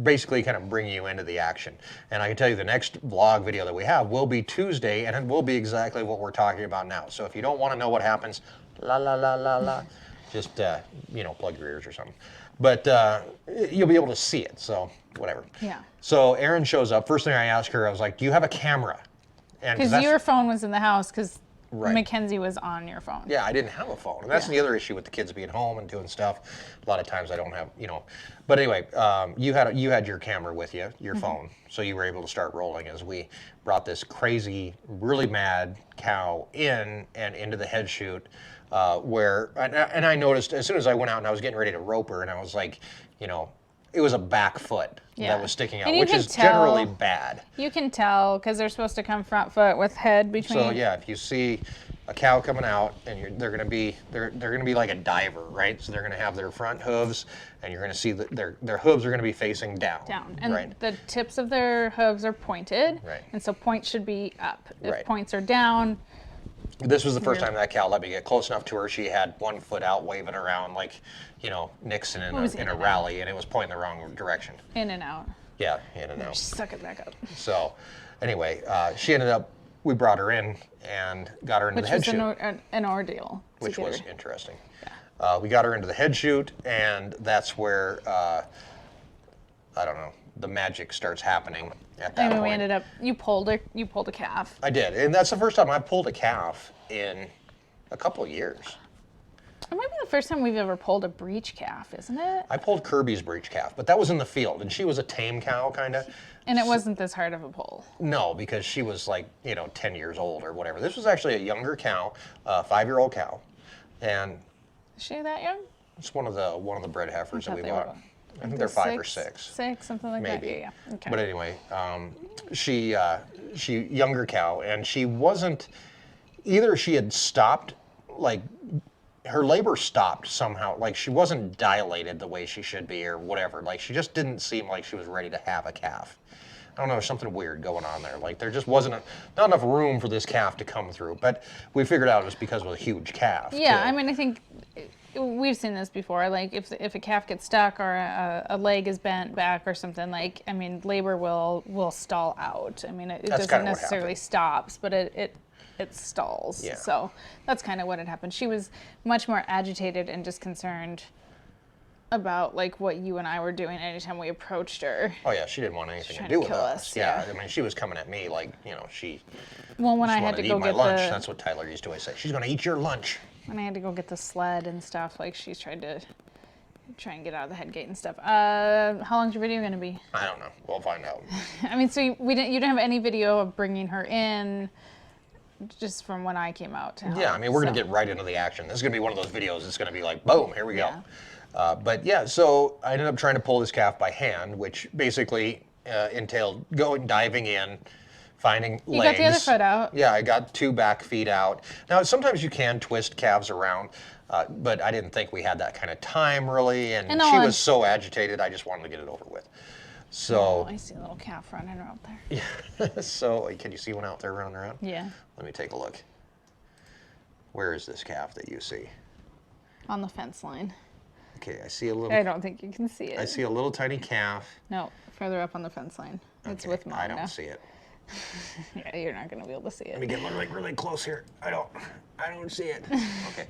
basically kind of bring you into the action. And I can tell you the next vlog video that we have will be Tuesday, and it will be exactly what we're talking about now. So if you don't want to know what happens, just, plug your ears or something. But you'll be able to see it, so whatever. Yeah. So Erin shows up. First thing I asked her, I was like, do you have a camera? Because your phone was in the house, because Right. Mackenzie was on your phone. Yeah, I didn't have a phone. And that's the other issue with the kids being home and doing stuff. A lot of times I don't have, But anyway, you had your camera with you, your phone, so you were able to start rolling as we brought this crazy, really mad cow in and into the head chute. And I noticed as soon as I went out and I was getting ready to rope her, and I was like, it was a back foot that was sticking out, which is generally bad. You can tell because they're supposed to come front foot with head between. So yeah, if you see a cow coming out, and they're gonna be like a diver, right? So they're gonna have their front hooves, and you're gonna see that their hooves are gonna be facing down. And the tips of their hooves are pointed. Right. And so points should be up. If right. points are down, This was the first time that cow let me get close enough to her. She had one foot out waving around like, Nixon in a rally, and it was pointing the wrong direction. In and out. Yeah, in and out. Suck it back up. So, anyway, we brought her in and got her into the head chute. Which was an ordeal. Which was interesting. Yeah. We got her into the head chute, and that's where, I don't know, the magic starts happening at that point. We ended up, you pulled a calf. I did, and that's the first time I pulled a calf in a couple of years. It might be the first time we've ever pulled a breech calf, isn't it? I pulled Kirby's breech calf, but that was in the field, and she was a tame cow, kind of. And it wasn't this hard of a pull. No, because she was like, 10 years old or whatever. This was actually a younger cow, a 5-year-old cow, and is she that young? it's one of the bred heifers that we bought. Were, I think they're 5 or 6. 6, something like Maybe. that. Yeah. Okay. But anyway, she younger cow, and she wasn't. Either she had stopped, like her labor stopped somehow, like she wasn't dilated the way she should be or whatever. Like she just didn't seem like she was ready to have a calf. I don't know, there's something weird going on there. Like there just wasn't not enough room for this calf to come through. But we figured out it was because it was a huge calf. Yeah, too. I mean, I think we've seen this before. Like if a calf gets stuck or a leg is bent back or something, like, I mean, labor will stall out. I mean, it doesn't necessarily stops, but it stalls. Yeah. So that's kind of what had happened. She was much more agitated and just concerned about like what you and I were doing anytime we approached her. Oh yeah, she didn't want anything to Trying do to with kill us. us, Yeah, yeah. I mean, she was coming at me like, she Well, when just I had wanted to to go eat my get lunch. the That's what Tyler used to always say. She's going to eat your lunch. when I had to go get the sled and stuff, like she's tried to try and get out of the head gate and stuff. How long's your video going to be? I don't know. We'll find out. I mean, so you didn't have any video of bringing her in, just from when I came out to help. Yeah, I mean, we're going to get right into the action. This is going to be one of those videos. It's going to be like, boom, here we go. But yeah, so I ended up trying to pull this calf by hand, which basically entailed diving in, finding legs. You got the other foot out. Yeah, I got 2 back feet out. Now, sometimes you can twist calves around, but I didn't think we had that kind of time really, and she was so agitated, I just wanted to get it over with. So I see a little calf running out there. yeah. So can you see one out there running around? Yeah. Let me take a look. Where is this calf that you see? On the fence line. Okay, I see a little. I don't think you can see it. I see a little tiny calf. No, further up on the fence line. It's Okay, with Mom I don't now. see it. Yeah, you're not gonna be able to see it. Let me get really close here. I don't see it. Okay.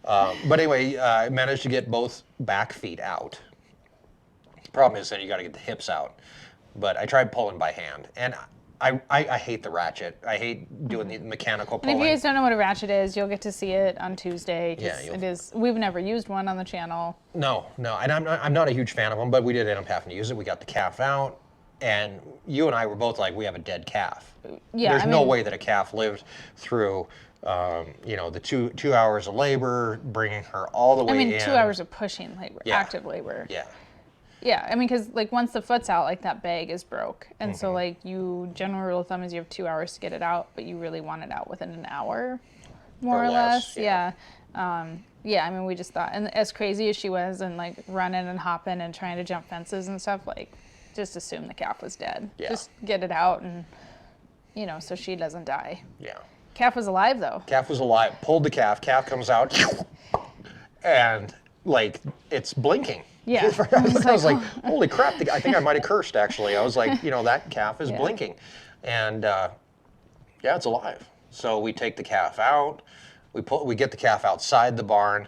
But anyway, I managed to get both back feet out. Problem is that you got to get the hips out. But I tried pulling by hand, and I hate the ratchet. I hate doing the mechanical And pulling. if you guys don't know what a ratchet is, you'll get to see it on Tuesday. 'Cause Yeah, it is. We've never used one on the channel. No, and I'm not a huge fan of them, but we did end up having to use it. We got the calf out, and you and I were both like, we have a dead calf. Yeah, There's no way that a calf lived through, the 2 hours of labor, bringing her all the way in. 2 hours of pushing labor, active labor. Yeah. Yeah, I mean, because like once the foot's out, like that bag is broke, and so Mm-hmm. like general rule of thumb is you have 2 hours to get it out, but you really want it out within an hour, more or less. yeah. Yeah. I mean, we just thought, and as crazy as she was, and like running and hopping and trying to jump fences and stuff, like just assume the calf was dead. Yeah. Just get it out, and so she doesn't die. Yeah. Calf was alive though. Calf was alive. Pulled the calf. Calf comes out, and like it's blinking. Yeah. I was like, holy crap! I think I might have cursed actually. I was like, that calf is blinking, and yeah, it's alive. So we take the calf out. We get the calf outside the barn,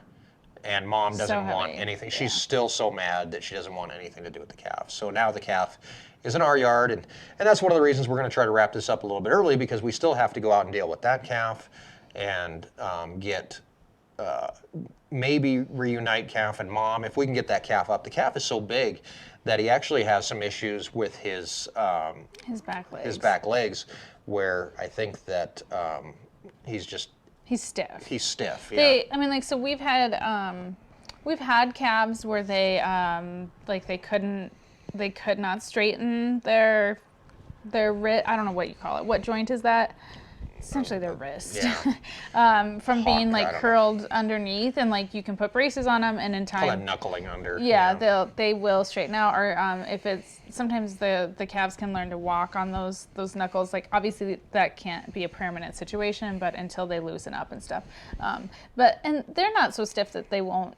and Mom doesn't want anything. She's still so mad that she doesn't want anything to do with the calf. So now the calf is in our yard, and that's one of the reasons we're going to try to wrap this up a little bit early, because we still have to go out and deal with that calf and get maybe reunite calf and Mom. If we can get that calf up, the calf is so big that he actually has some issues with his back legs. His back legs, where I think that he's stiff. He's stiff. Yeah. So we've had calves where they could not straighten their I don't know what you call it. What joint is that? essentially their wrist, Yeah. from being I like don't know. curled underneath, and like you can put braces on them, and in Call that time, knuckling under. yeah, they will straighten out. Or if it's sometimes the calves can learn to walk on those knuckles. Like obviously that can't be a permanent situation, but until they loosen up and stuff. And they're not so stiff that they won't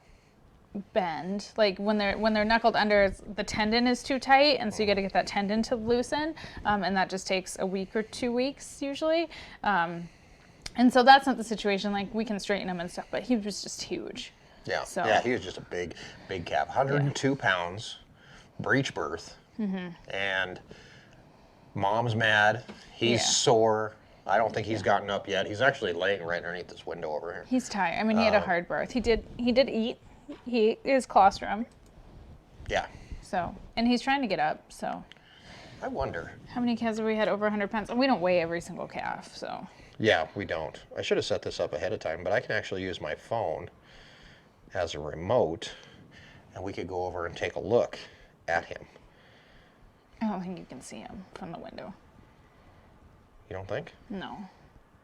bend. Like when they're knuckled under, the tendon is too tight, and so you got to get that tendon to loosen, and that just takes a week or 2 weeks usually. And so that's not the situation. Like we can straighten him and stuff, but he was just huge. Yeah, So. yeah, he was just a big calf, 102 pounds, breech birth, and mom's mad. He's sore. I don't think he's gotten up yet. He's actually laying right underneath this window over here. He's tired. I mean, he had a hard birth. He did eat. He is colostrum. Yeah. So, and he's trying to get up. So, I wonder. how many calves have we had over 100 pounds? And we don't weigh every single calf. So. Yeah, we don't. I should have set this up ahead of time, but I can actually use my phone as a remote, and we could go over and take a look at him. I don't think you can see him from the window. You don't think? No,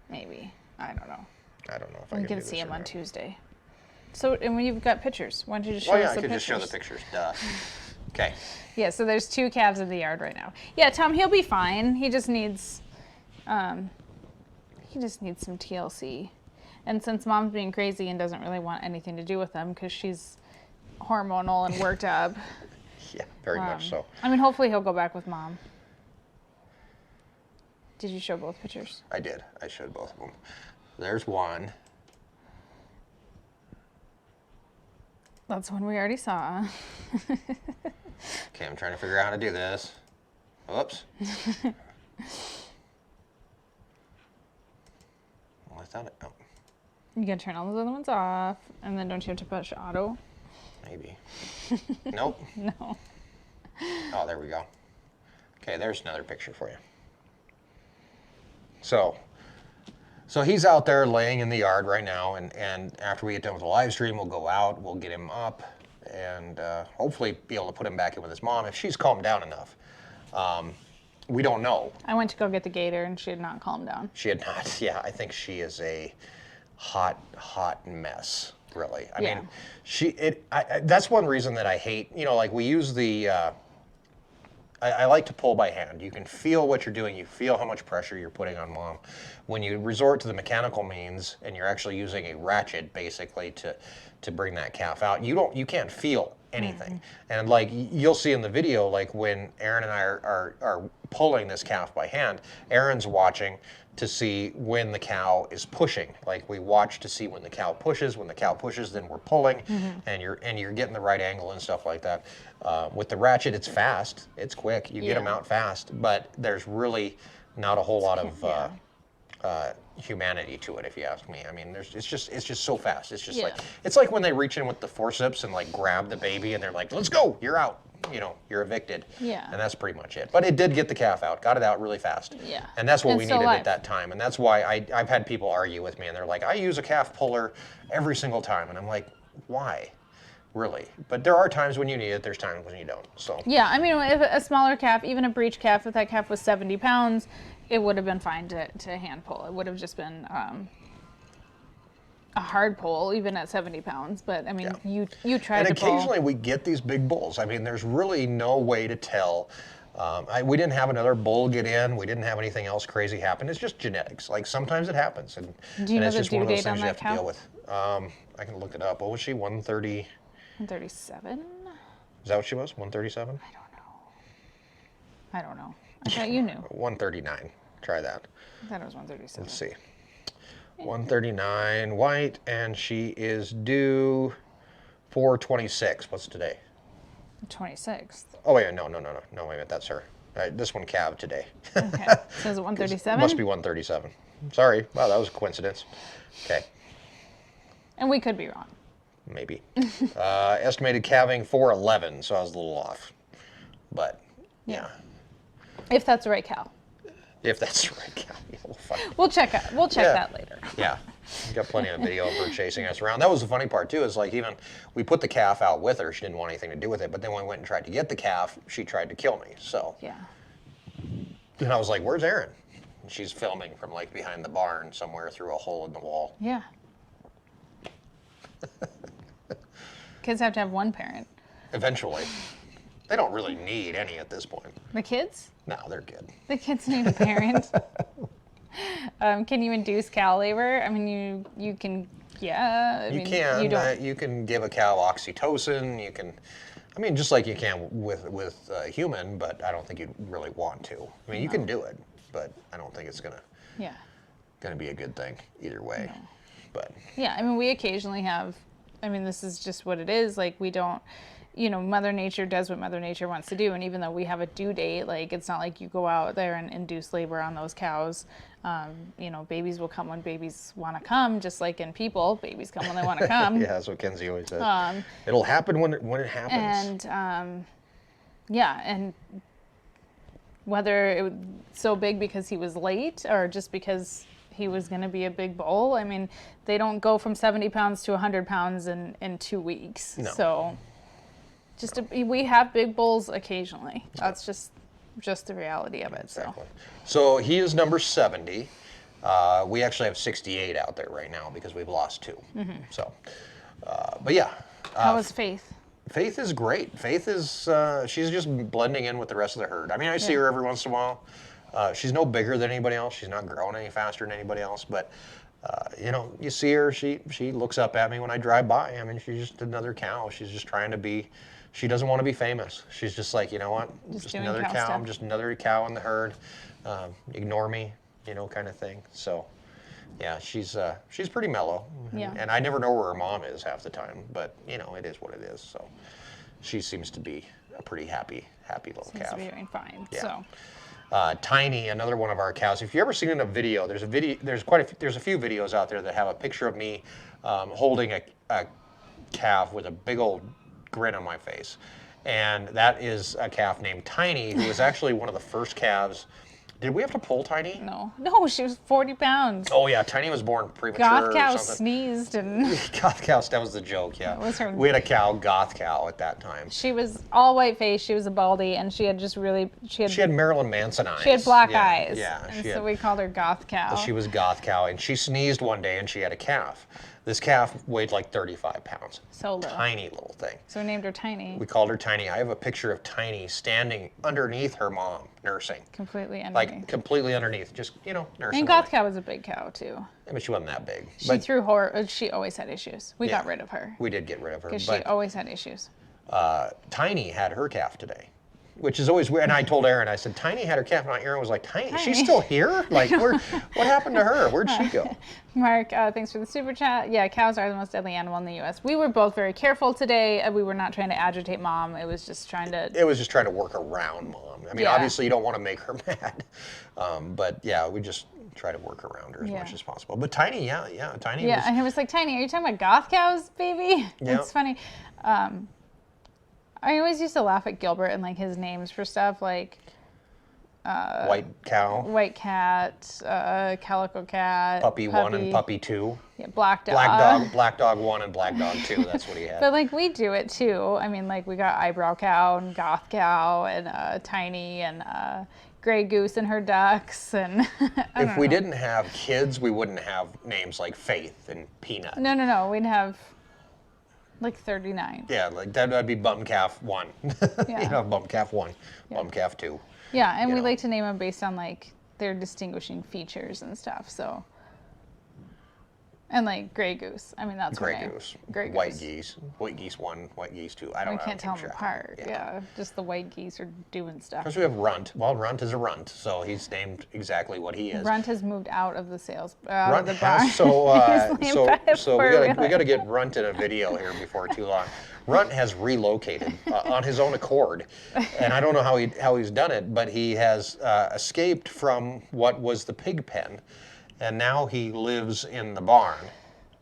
maybe. I don't know. I don't know if I We can can do see this him or on not. Tuesday. So, and when you've got pictures, why don't you just show Oh yeah, us I the could pictures? just show the pictures. Duh. Okay. Yeah, so there's 2 calves in the yard right now. Yeah, Tom, he'll be fine. He just needs some TLC. And since mom's being crazy and doesn't really want anything to do with him because she's hormonal and worked up. Yeah, very much so. I mean, hopefully he'll go back with mom. Did you show both pictures? I did. I showed both of them. There's one. That's one we already saw. Okay, I'm trying to figure out how to do this. Oops. Well, I thought it. Oh, You gotta turn all those other ones off, and then don't you have to push auto? maybe. Nope. No. Oh, there we go. Okay, there's another picture for you. So he's out there laying in the yard right now, and after we get done with the live stream, we'll go out, we'll get him up, and hopefully be able to put him back in with his mom if she's calmed down enough. We don't know. I went to go get the gator, and she had not calmed down. She had not. Yeah, I think she is a hot mess, really. I mean, that's one reason that I hate, like we use the, I like to pull by hand. You can feel what you're doing. You feel how much pressure you're putting on mom. When you resort to the mechanical means and you're actually using a ratchet basically to bring that calf out, you can't feel anything. And like you'll see in the video, like when Erin and I are pulling this calf by hand, Erin's watching to see when the cow is pushing. Like we watch to see when the cow pushes. When the cow pushes, then we're pulling, and you're getting the right angle and stuff like that. With the ratchet, it's fast, it's quick. You get them out fast, but there's really not a whole lot of humanity to it, if you ask me. I mean, it's just so fast. It's just like when they reach in with the forceps and like grab the baby, and they're like, "Let's go, you're out." You're evicted. Yeah. And that's pretty much it. But it did get the calf out, got it out really fast. Yeah. And that's what And we still needed alive. at that time. And that's why I've had people argue with me, and they're like, I use a calf puller every single time. And I'm like, why? Really? But there are times when you need it, there's times when you don't. So Yeah, I mean, if a smaller calf, even a breech calf, if that calf was 70 pounds, it would have been fine to hand pull. It would have just been a hard pull, even at 70 pounds. But I mean, you tried and to pull. occasionally we get these big bulls. I mean, there's really no way to tell. We didn't have another bull get in. We didn't have anything else crazy happen. It's just genetics. Like sometimes it happens, and Do you know it's the just one of due those date on things you have that to cow? deal with. I can look it up. What was she? 130? 137? Is that what she was? 137? I don't know. I thought you knew. 139. Try that. I thought it was 137. Let's see. 139 white, and she is due 426. What's today? 26th. Oh wait, no, wait a minute, that's her. This one calved today. Okay. So is it 137? Must be 137. Sorry. Wow, that was a coincidence. Okay, And we could be wrong. maybe. Estimated calving 411, so I was a little off. But yeah, If that's the right cow. if that's the right cow, we'll find. We'll check that later. Yeah, we got plenty of video of her chasing us around. That was the funny part too. Is like even we put the calf out with her. She didn't want anything to do with it. But then when we went and tried to get the calf, she tried to kill me. So Yeah. and I was like, "Where's Erin?" She's filming from like behind the barn somewhere through a hole in the wall. Yeah. Kids have to have one parent. Eventually. They don't really need any at this point. The kids? No, they're good. The kids need a parent. Can you induce cow labor? I mean, you can, yeah. You can. You can give a cow oxytocin. You can, I mean, just like you can with a human, but I don't think you'd really want to. I mean, you can do it, but I don't think it's gonna be a good thing either way. No. But yeah, I mean, we occasionally have. I mean, this is just what it is. Like, we don't. Mother Nature does what Mother Nature wants to do, and even though we have a due date, like, it's not like you go out there and induce labor on those cows. Babies will come when babies want to come, just like in people, babies come when they want to come. Yeah, that's what Kenzie always says. It'll happen when it happens. And and whether it was so big because he was late or just because he was going to be a big bull, I mean, they don't go from 70 pounds to 100 pounds in 2 weeks. No. So. We have big bulls occasionally. That's just the reality of it. Exactly. So he is number 70. We actually have 68 out there right now because we've lost 2. Mm-hmm. So, but yeah. How is Faith? Faith is great. Faith is, she's just blending in with the rest of the herd. I mean, I see her every once in a while. She's no bigger than anybody else. She's not growing any faster than anybody else, but you see her, she looks up at me when I drive by. I mean, she's just another cow. She's just trying to be, she doesn't want to be famous. She's just like, you know what? Just another cow. I'm just another cow in the herd. Ignore me, kind of thing. So, yeah, she's pretty mellow. Yeah. And I never know where her mom is half the time, but it is what it is. So, she seems to be a pretty happy little calf. Seems to be doing fine. Yeah. So. Tiny, another one of our cows. If you ever seen in a video, there's a few videos out there that have a picture of me holding a calf with a big old grin on my face, and that is a calf named Tiny, who was actually one of the first calves. Did we have to pull Tiny? No, she was 40 pounds. Oh yeah, Tiny was born premature. Goth cow or something. Sneezed and. Goth cow, that was the joke. Yeah, That was her. We had a cow, Goth cow, at that time. She was all white face. She was a baldy, and she had Marilyn Manson eyes. She had black eyes. Yeah, and so we called her Goth cow. She was Goth cow, and she sneezed one day, and she had a calf. This calf weighed like 35 pounds. So little. Tiny little thing. So we named her Tiny. We called her Tiny. I have a picture of Tiny standing underneath her mom, nursing. Completely underneath. Like completely underneath, just nursing. And Goth cow was a big cow too. I mean, she wasn't that big. She always had issues. We got rid of her. We did get rid of her. Because she always had issues. Tiny had her calf today, which is always weird. And I told Erin, I said, Tiny had her calf, and Erin was like, Tiny? She's still here? Like, what happened to her? Where'd she go? Mark, thanks for the super chat. Yeah, cows are the most deadly animal in the U.S. We were both very careful today. We were not trying to agitate Mom. It was just trying to work around Mom. I mean, obviously you don't want to make her mad. But yeah, we just try to work around her as much as possible. But Tiny, Tiny was... and it was like, Tiny, are you talking about Goth cows, baby? Yeah. It's funny. I always used to laugh at Gilbert and like his names for stuff like White cow, White cat, Calico cat, Puppy 1 and Puppy 2. Yeah, Black Dog. Black Dog 1 and Black Dog 2. That's what he had. But like we do it too. I mean, like we got Eyebrow Cow and Goth Cow and Tiny and Gray Goose and her ducks and. If we didn't have kids, we wouldn't have names like Faith and Peanut. No. We'd have. Like 39. Yeah, like that'd be Bum Calf 1. Yeah. Bum Calf 1, Bum Calf 2. Yeah, and we like to name them based on like their distinguishing features and stuff. So. And like Gray Goose. I mean, that's Gray Goose. Gray Goose. White Geese. White Geese 1, White Geese 2. I don't know. We can't tell them apart. Yeah. Just the white geese are doing stuff. Because we have Runt. Well, Runt is a runt, so he's named exactly what he is. Runt has moved out of the Runt of the barn. has, so we got to get Runt in a video here before too long. Runt has relocated on his own accord, and I don't know how he's done it, but he has escaped from what was the pig pen. And now he lives in the barn,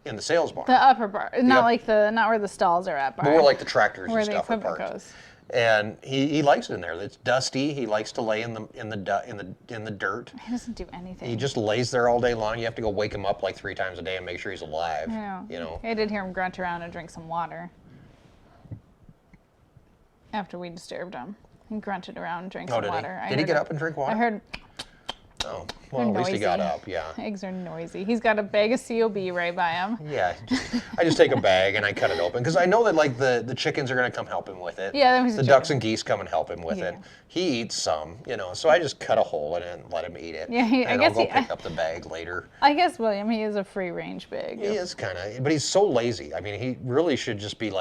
in the sales barn. The upper barn, not where the stalls are at. Barn. But where like the tractors where and stuff are the equipment parked. goes. And he likes it in there. It's dusty. He likes to lay in the dirt. He doesn't do anything. He just lays there all day long. You have to go wake him up like 3 times a day and make sure he's alive. Yeah. I did hear him grunt around and drink some water. After we disturbed him, he grunted around and drank some water. Did he get up and drink water? I heard. Oh, They're well, at least he got noisy. up, yeah. Eggs are noisy. He's got a bag of COB right by him. Yeah, I just take a bag and I cut it open because I know that like the chickens are gonna come help him with it. Yeah, that was the a ducks chicken. and geese come and help him with it. Yeah. He eats some, so I just cut a hole in it and let him eat it. Yeah, I and guess I'll go pick up the bag later. I guess William, he is a free range pig. He is kind of, but he's so lazy. I mean, he really should just be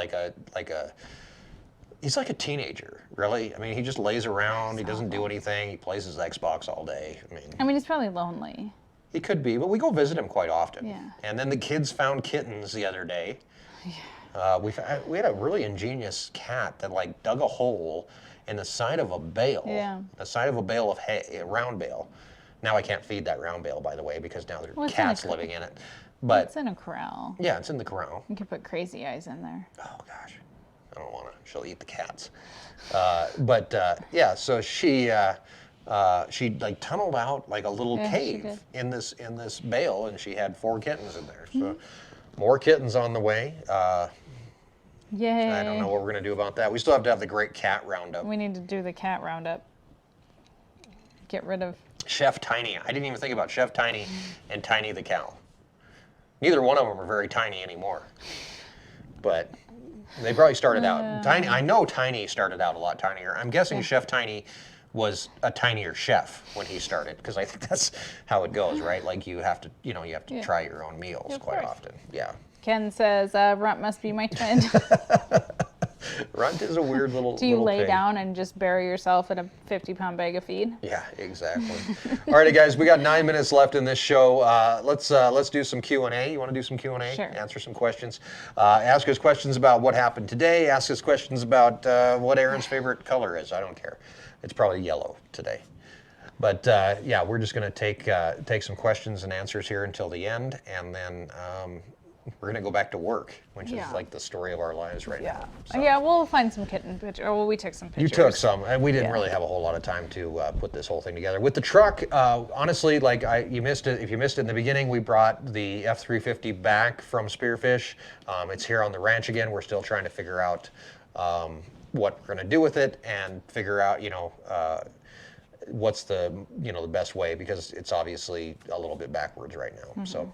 he's like a teenager, really. I mean, he just lays around. He doesn't do anything. He plays his Xbox all day. I mean, he's probably lonely. He could be, but we go visit him quite often. Yeah. And then the kids found kittens the other day. Yeah. We had a really ingenious cat that like dug a hole in the side of a bale. Yeah. The side of a bale of hay, a round bale. Now I can't feed that round bale, by the way, because now there are cats living in it. But it's in a corral. yeah, it's in the corral. You could put Crazy Eyes in there. Oh gosh, I don't want to. She'll eat the cats. Yeah, so she like tunneled out like a little cave in this bale, and she had 4 kittens in there. So more kittens on the way. Yay. I don't know what we're gonna do about that. We still have to have the great cat roundup. We need to do the cat roundup. Get rid of Chef Tiny. I didn't even think about Chef Tiny and Tiny the cow. Neither one of them are very tiny anymore. But they probably started out tiny. I know Tiny started out a lot tinier. I'm guessing Chef Tiny was a tinier chef when he started, because I think that's how it goes, right? Like you have to try your own meals quite often. Yeah. Ken says, Runt must be my twin. Runt is a weird little Do you little lay pig. down and just bury yourself in a 50-pound bag of feed? Yeah, exactly. All right, guys, we got 9 minutes left in this show. Let's do some Q&A. You want to do some Q&A? Sure. Answer some questions. Ask us questions about what happened today. Ask us questions about what Erin's favorite color is. I don't care. It's probably yellow today. But yeah, we're just going to take some questions and answers here until the end, and then we're going to go back to work, which is like the story of our lives right now. So. Yeah, we'll find some kitten pictures. Well, we took some pictures. You took some, and we didn't really have a whole lot of time to put this whole thing together. With the truck, honestly, like you missed it. If you missed it in the beginning, we brought the F-350 back from Spearfish. It's here on the ranch again. We're still trying to figure out what we're going to do with it and figure out, what's the the best way, because it's obviously a little bit backwards right now. So.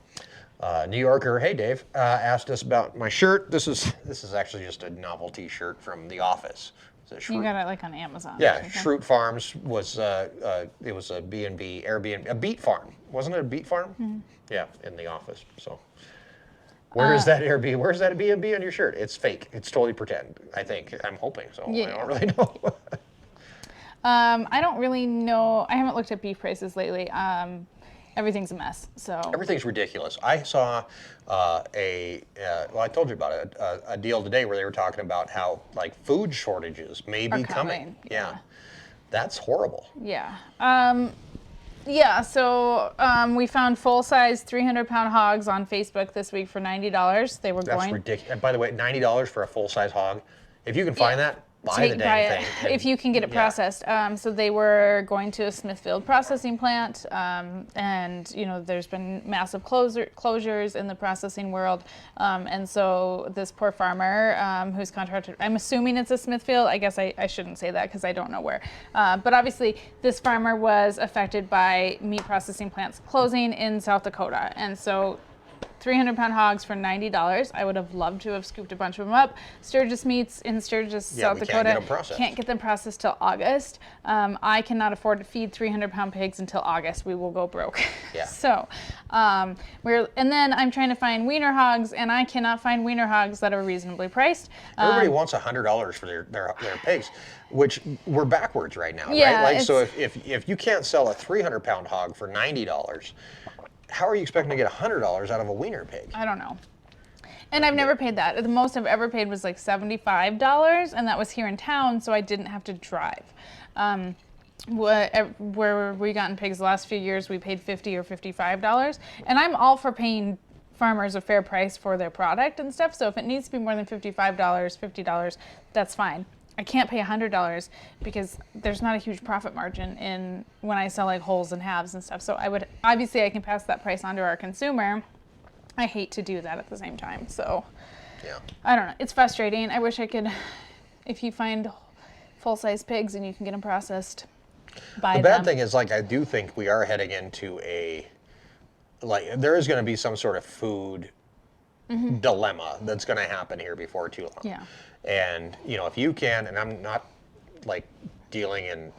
New Yorker, hey Dave, asked us about my shirt. This is actually just a novelty shirt from The Office. You got it like on Amazon. Yeah, Schrute Farms was it was a B&B, Airbnb, a beet farm, wasn't it a beet farm? Mm-hmm. Yeah, in The Office. So where is that Airbnb? Where's that B&B on your shirt? It's fake. It's totally pretend. I'm hoping so. Yeah. I don't really know. I don't really know. I haven't looked at beef prices lately. Everything's a mess. So everything's ridiculous. I saw well, I told you about it, a deal today where they were talking about how like food shortages may be coming. Yeah. That's horrible. Yeah. So we found full-size 300-pound hogs on Facebook this week for $90. They were That's ridiculous. And by the way, $90 for a full-size hog. If you can find that, buy the damn thing. If you can get it processed. So they were going to a Smithfield processing plant, and there's been massive closures in the processing world, and so this poor farmer who's contracted, I'm assuming it's a Smithfield. I guess I shouldn't say that because I don't know where, but obviously this farmer was affected by meat processing plants closing in South Dakota, and so 300-pound hogs for $90. I would have loved to have scooped a bunch of them up. Sturgis Meats in Sturgis, South Dakota, can't get them processed till August. I cannot afford to feed 300-pound pigs until August. We will go broke. Yeah. So, and then I'm trying to find wiener hogs, and I cannot find wiener hogs that are reasonably priced. Everybody wants $100 for their pigs, which we're backwards right now, yeah, right? Like, so if you can't sell a 300-pound hog for $90, how are you expecting to get $100 out of a wiener pig? I don't know. And I've never paid that. The most I've ever paid was like $75, and that was here in town, so I didn't have to drive. Where we gotten pigs the last few years, we paid $50 or $55, and I'm all for paying farmers a fair price for their product and stuff, so if it needs to be more than $55, $50, that's fine. I can't pay $100 because there's not a huge profit margin in when I sell like wholes and halves and stuff. So obviously I can pass that price on to our consumer. I hate to do that at the same time. So yeah, I don't know. It's frustrating. I wish I could, if you find full-size pigs and you can get them processed, buy The them. bad thing is, like, I do think we are heading into there is going to be some sort of food dilemma that's going to happen here before too long. Yeah. And, if you can, and I'm not like dealing in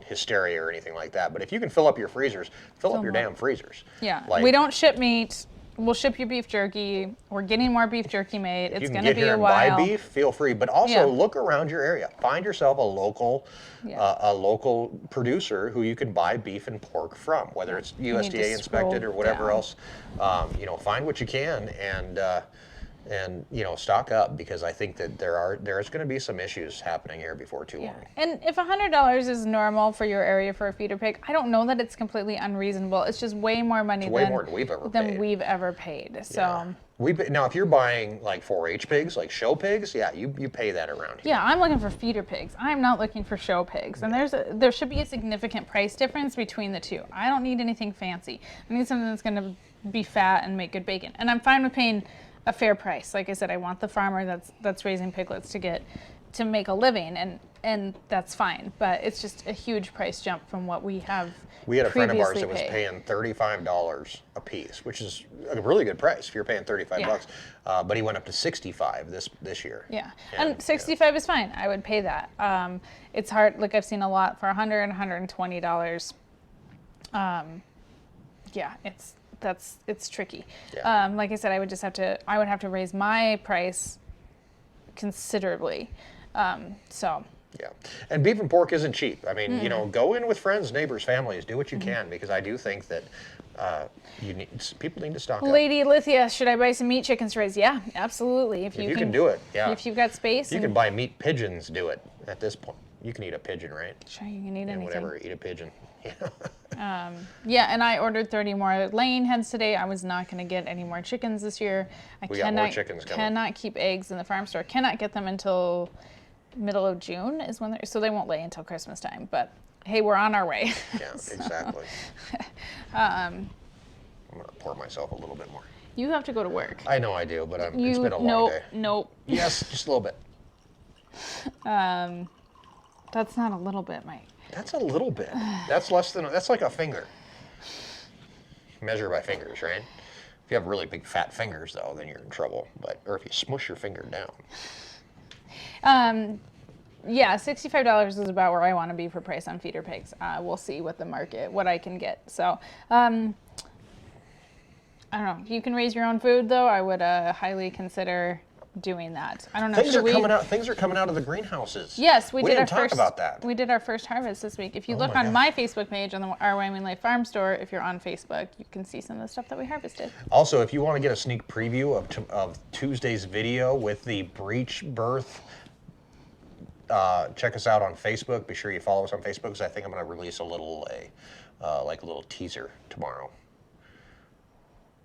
hysteria or anything like that, but if you can fill up your freezers, fill up your damn freezers. Yeah. Like, We don't ship meat. We'll ship you beef jerky. We're getting more beef jerky made. It's you can going to get be here a and while. buy beef, feel free, but also look around your area. Find yourself a local producer who you can buy beef and pork from, whether it's USDA inspected or whatever else. Find what you can and stock up, because I think that there's going to be some issues happening here before too long. And if $100 is normal for your area for a feeder pig, I don't know that it's completely unreasonable. It's just way more money more than we've ever paid. So. Yeah. Now, if you're buying like 4-H pigs, like show pigs, you pay that around here. Yeah, I'm looking for feeder pigs. I'm not looking for show pigs. And there should be a significant price difference between the two. I don't need anything fancy. I need something that's going to be fat and make good bacon. And I'm fine with paying a fair price. Like I said, I want the farmer that's raising piglets to make a living, and that's fine. But it's just a huge price jump from what we have. We had a friend of ours that paid. was paying $35 a piece, which is a really good price if you're paying $35 bucks. But he went up to $65 this year. Yeah, and $65 is fine. I would pay that. It's hard. Like, I've seen a lot for $100, $120. It's tricky. Yeah. Like I said, I would have to raise my price considerably. Yeah, and beef and pork isn't cheap. I mean, go in with friends, neighbors, families, do what you can, because I do think that people need to stock up. Lady Lithia, should I buy some meat chickens to raise? Yeah, absolutely. If you can do it, yeah. If you've got space. You can buy meat pigeons, do it at this point. You can eat a pigeon, right? Sure, you can eat anything. Whatever, eat a pigeon. And I ordered 30 more laying hens today. I was not going to get any more chickens this year. We got more chickens coming. Cannot keep eggs in the farm store. Cannot get them until middle of June is when so they won't lay until Christmas time. But hey, we're on our way. Yeah, exactly. I'm going to pour myself a little bit more. You have to go to work. I know I do, but it's been a long day. Nope. Yes, just a little bit. That's not a little bit, Mike. That's a little bit. That's like a finger. Measure by fingers, right? If you have really big fat fingers, though, then you're in trouble. Or if you smush your finger down. Yeah, $65 is about where I want to be for price on feeder pigs. We'll see what I can get. So, I don't know. If you can raise your own food, though, I would highly consider doing that. I don't know. Things are coming out of the greenhouses. Yes, we didn't talk about that. We did our first harvest this week. If you look on my Facebook page on our Wyoming Life Farm Store, if you're on Facebook, you can see some of the stuff that we harvested. Also, if you want to get a sneak preview of Tuesday's video with the breech birth, check us out on Facebook. Be sure you follow us on Facebook, because I think I'm going to release a little teaser tomorrow.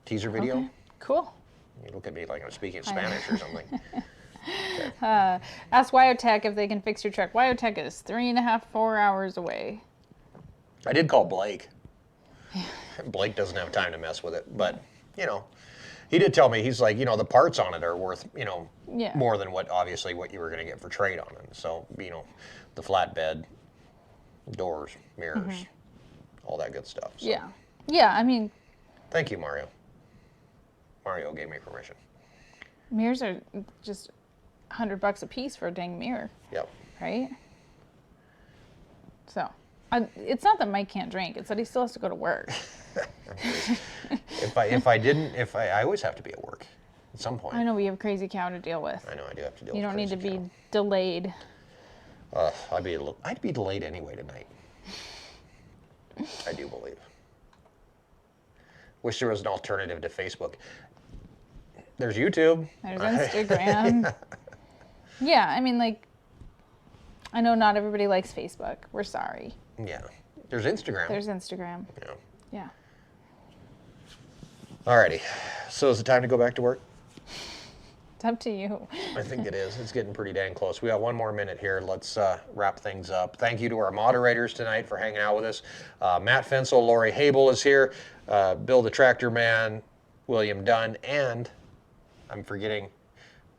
Teaser video. Okay, cool. You look at me like I'm speaking Spanish or something. Okay. Ask Wyotech if they can fix your truck. Wyotech is 3.5, 4 hours away. I did call Blake. Blake doesn't have time to mess with it, but he did tell me, he's like, the parts on it are worth, more than what you were going to get for trade on it. So, the flatbed, doors, mirrors, all that good stuff. So. Yeah. Yeah, I mean. Thank you, Mario. Mario gave me permission. Mirrors are just $100 a piece for a dang mirror. Yep. Right? So, it's not that Mike can't drink. It's that he still has to go to work. I always have to be at work at some point. I know we have a crazy cow to deal with. I know I do have to deal with. You don't need to crazy be delayed. I'd be delayed anyway tonight. I do believe. Wish there was an alternative to Facebook. There's YouTube. There's Instagram. Yeah, I mean, I know not everybody likes Facebook. We're sorry. Yeah. There's Instagram. Yeah. Yeah. Alrighty. So is it time to go back to work? It's up to you. I think it is. It's getting pretty dang close. We got one more minute here. Let's wrap things up. Thank you to our moderators tonight for hanging out with us. Matt Fensel, Lori Habel is here. Bill the Tractor Man, William Dunn, and I'm forgetting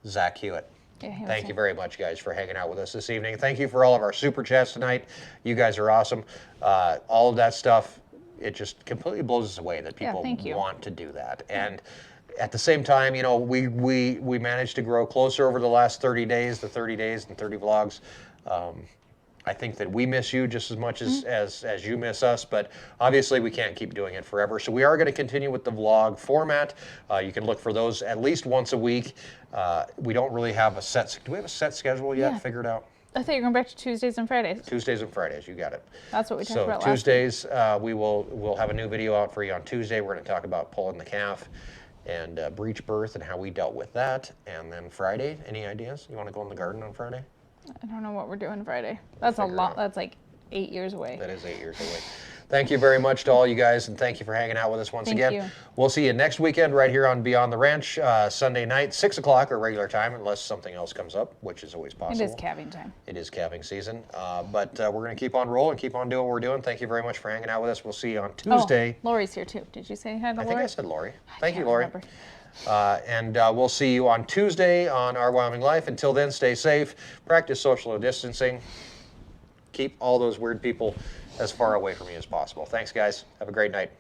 Zach Hewitt. Yeah, he was Thank here. you very much, guys, for hanging out with us this evening. Thank you for all of our super chats tonight. You guys are awesome. All of that stuff, it just completely blows us away that people thank you. want to do that. And at the same time, you know, we managed to grow closer over the last 30 days, the 30 days and 30 vlogs. I think that we miss you just as much as you miss us, but obviously we can't keep doing it forever. So we are going to continue with the vlog format. You can look for those at least once a week. We don't really have a set. Do we have a set schedule yet? Yeah. Figured out? I thought you were going back to Tuesdays and Fridays. Tuesdays and Fridays. You got it. That's what we talked So about last week. Tuesdays, we'll have a new video out for you on Tuesday. We're going to talk about pulling the calf and breech birth and how we dealt with that. And then Friday, any ideas? You want to go in the garden on Friday? I don't know what we're doing Friday. That's a Figure it lot. out. That's like 8 years away. That is 8 years away. Thank you very much to all you guys, and thank you for hanging out with us once Thank again. you. We'll see you next weekend right here on Beyond the Ranch, Sunday night, 6 o'clock, our regular time, unless something else comes up, which is always possible. It is calving time. It is calving season. But we're going to keep on rolling, keep on doing what we're doing. Thank you very much for hanging out with us. We'll see you on Tuesday. Oh, Lori's here too. Did you say hi to I Lori? think I said Lori. Thank you, can't Lori. remember. And we'll see you on Tuesday on Our Wyoming Life. Until then, stay safe, practice social distancing, keep all those weird people as far away from you as possible. Thanks, guys. Have a great night.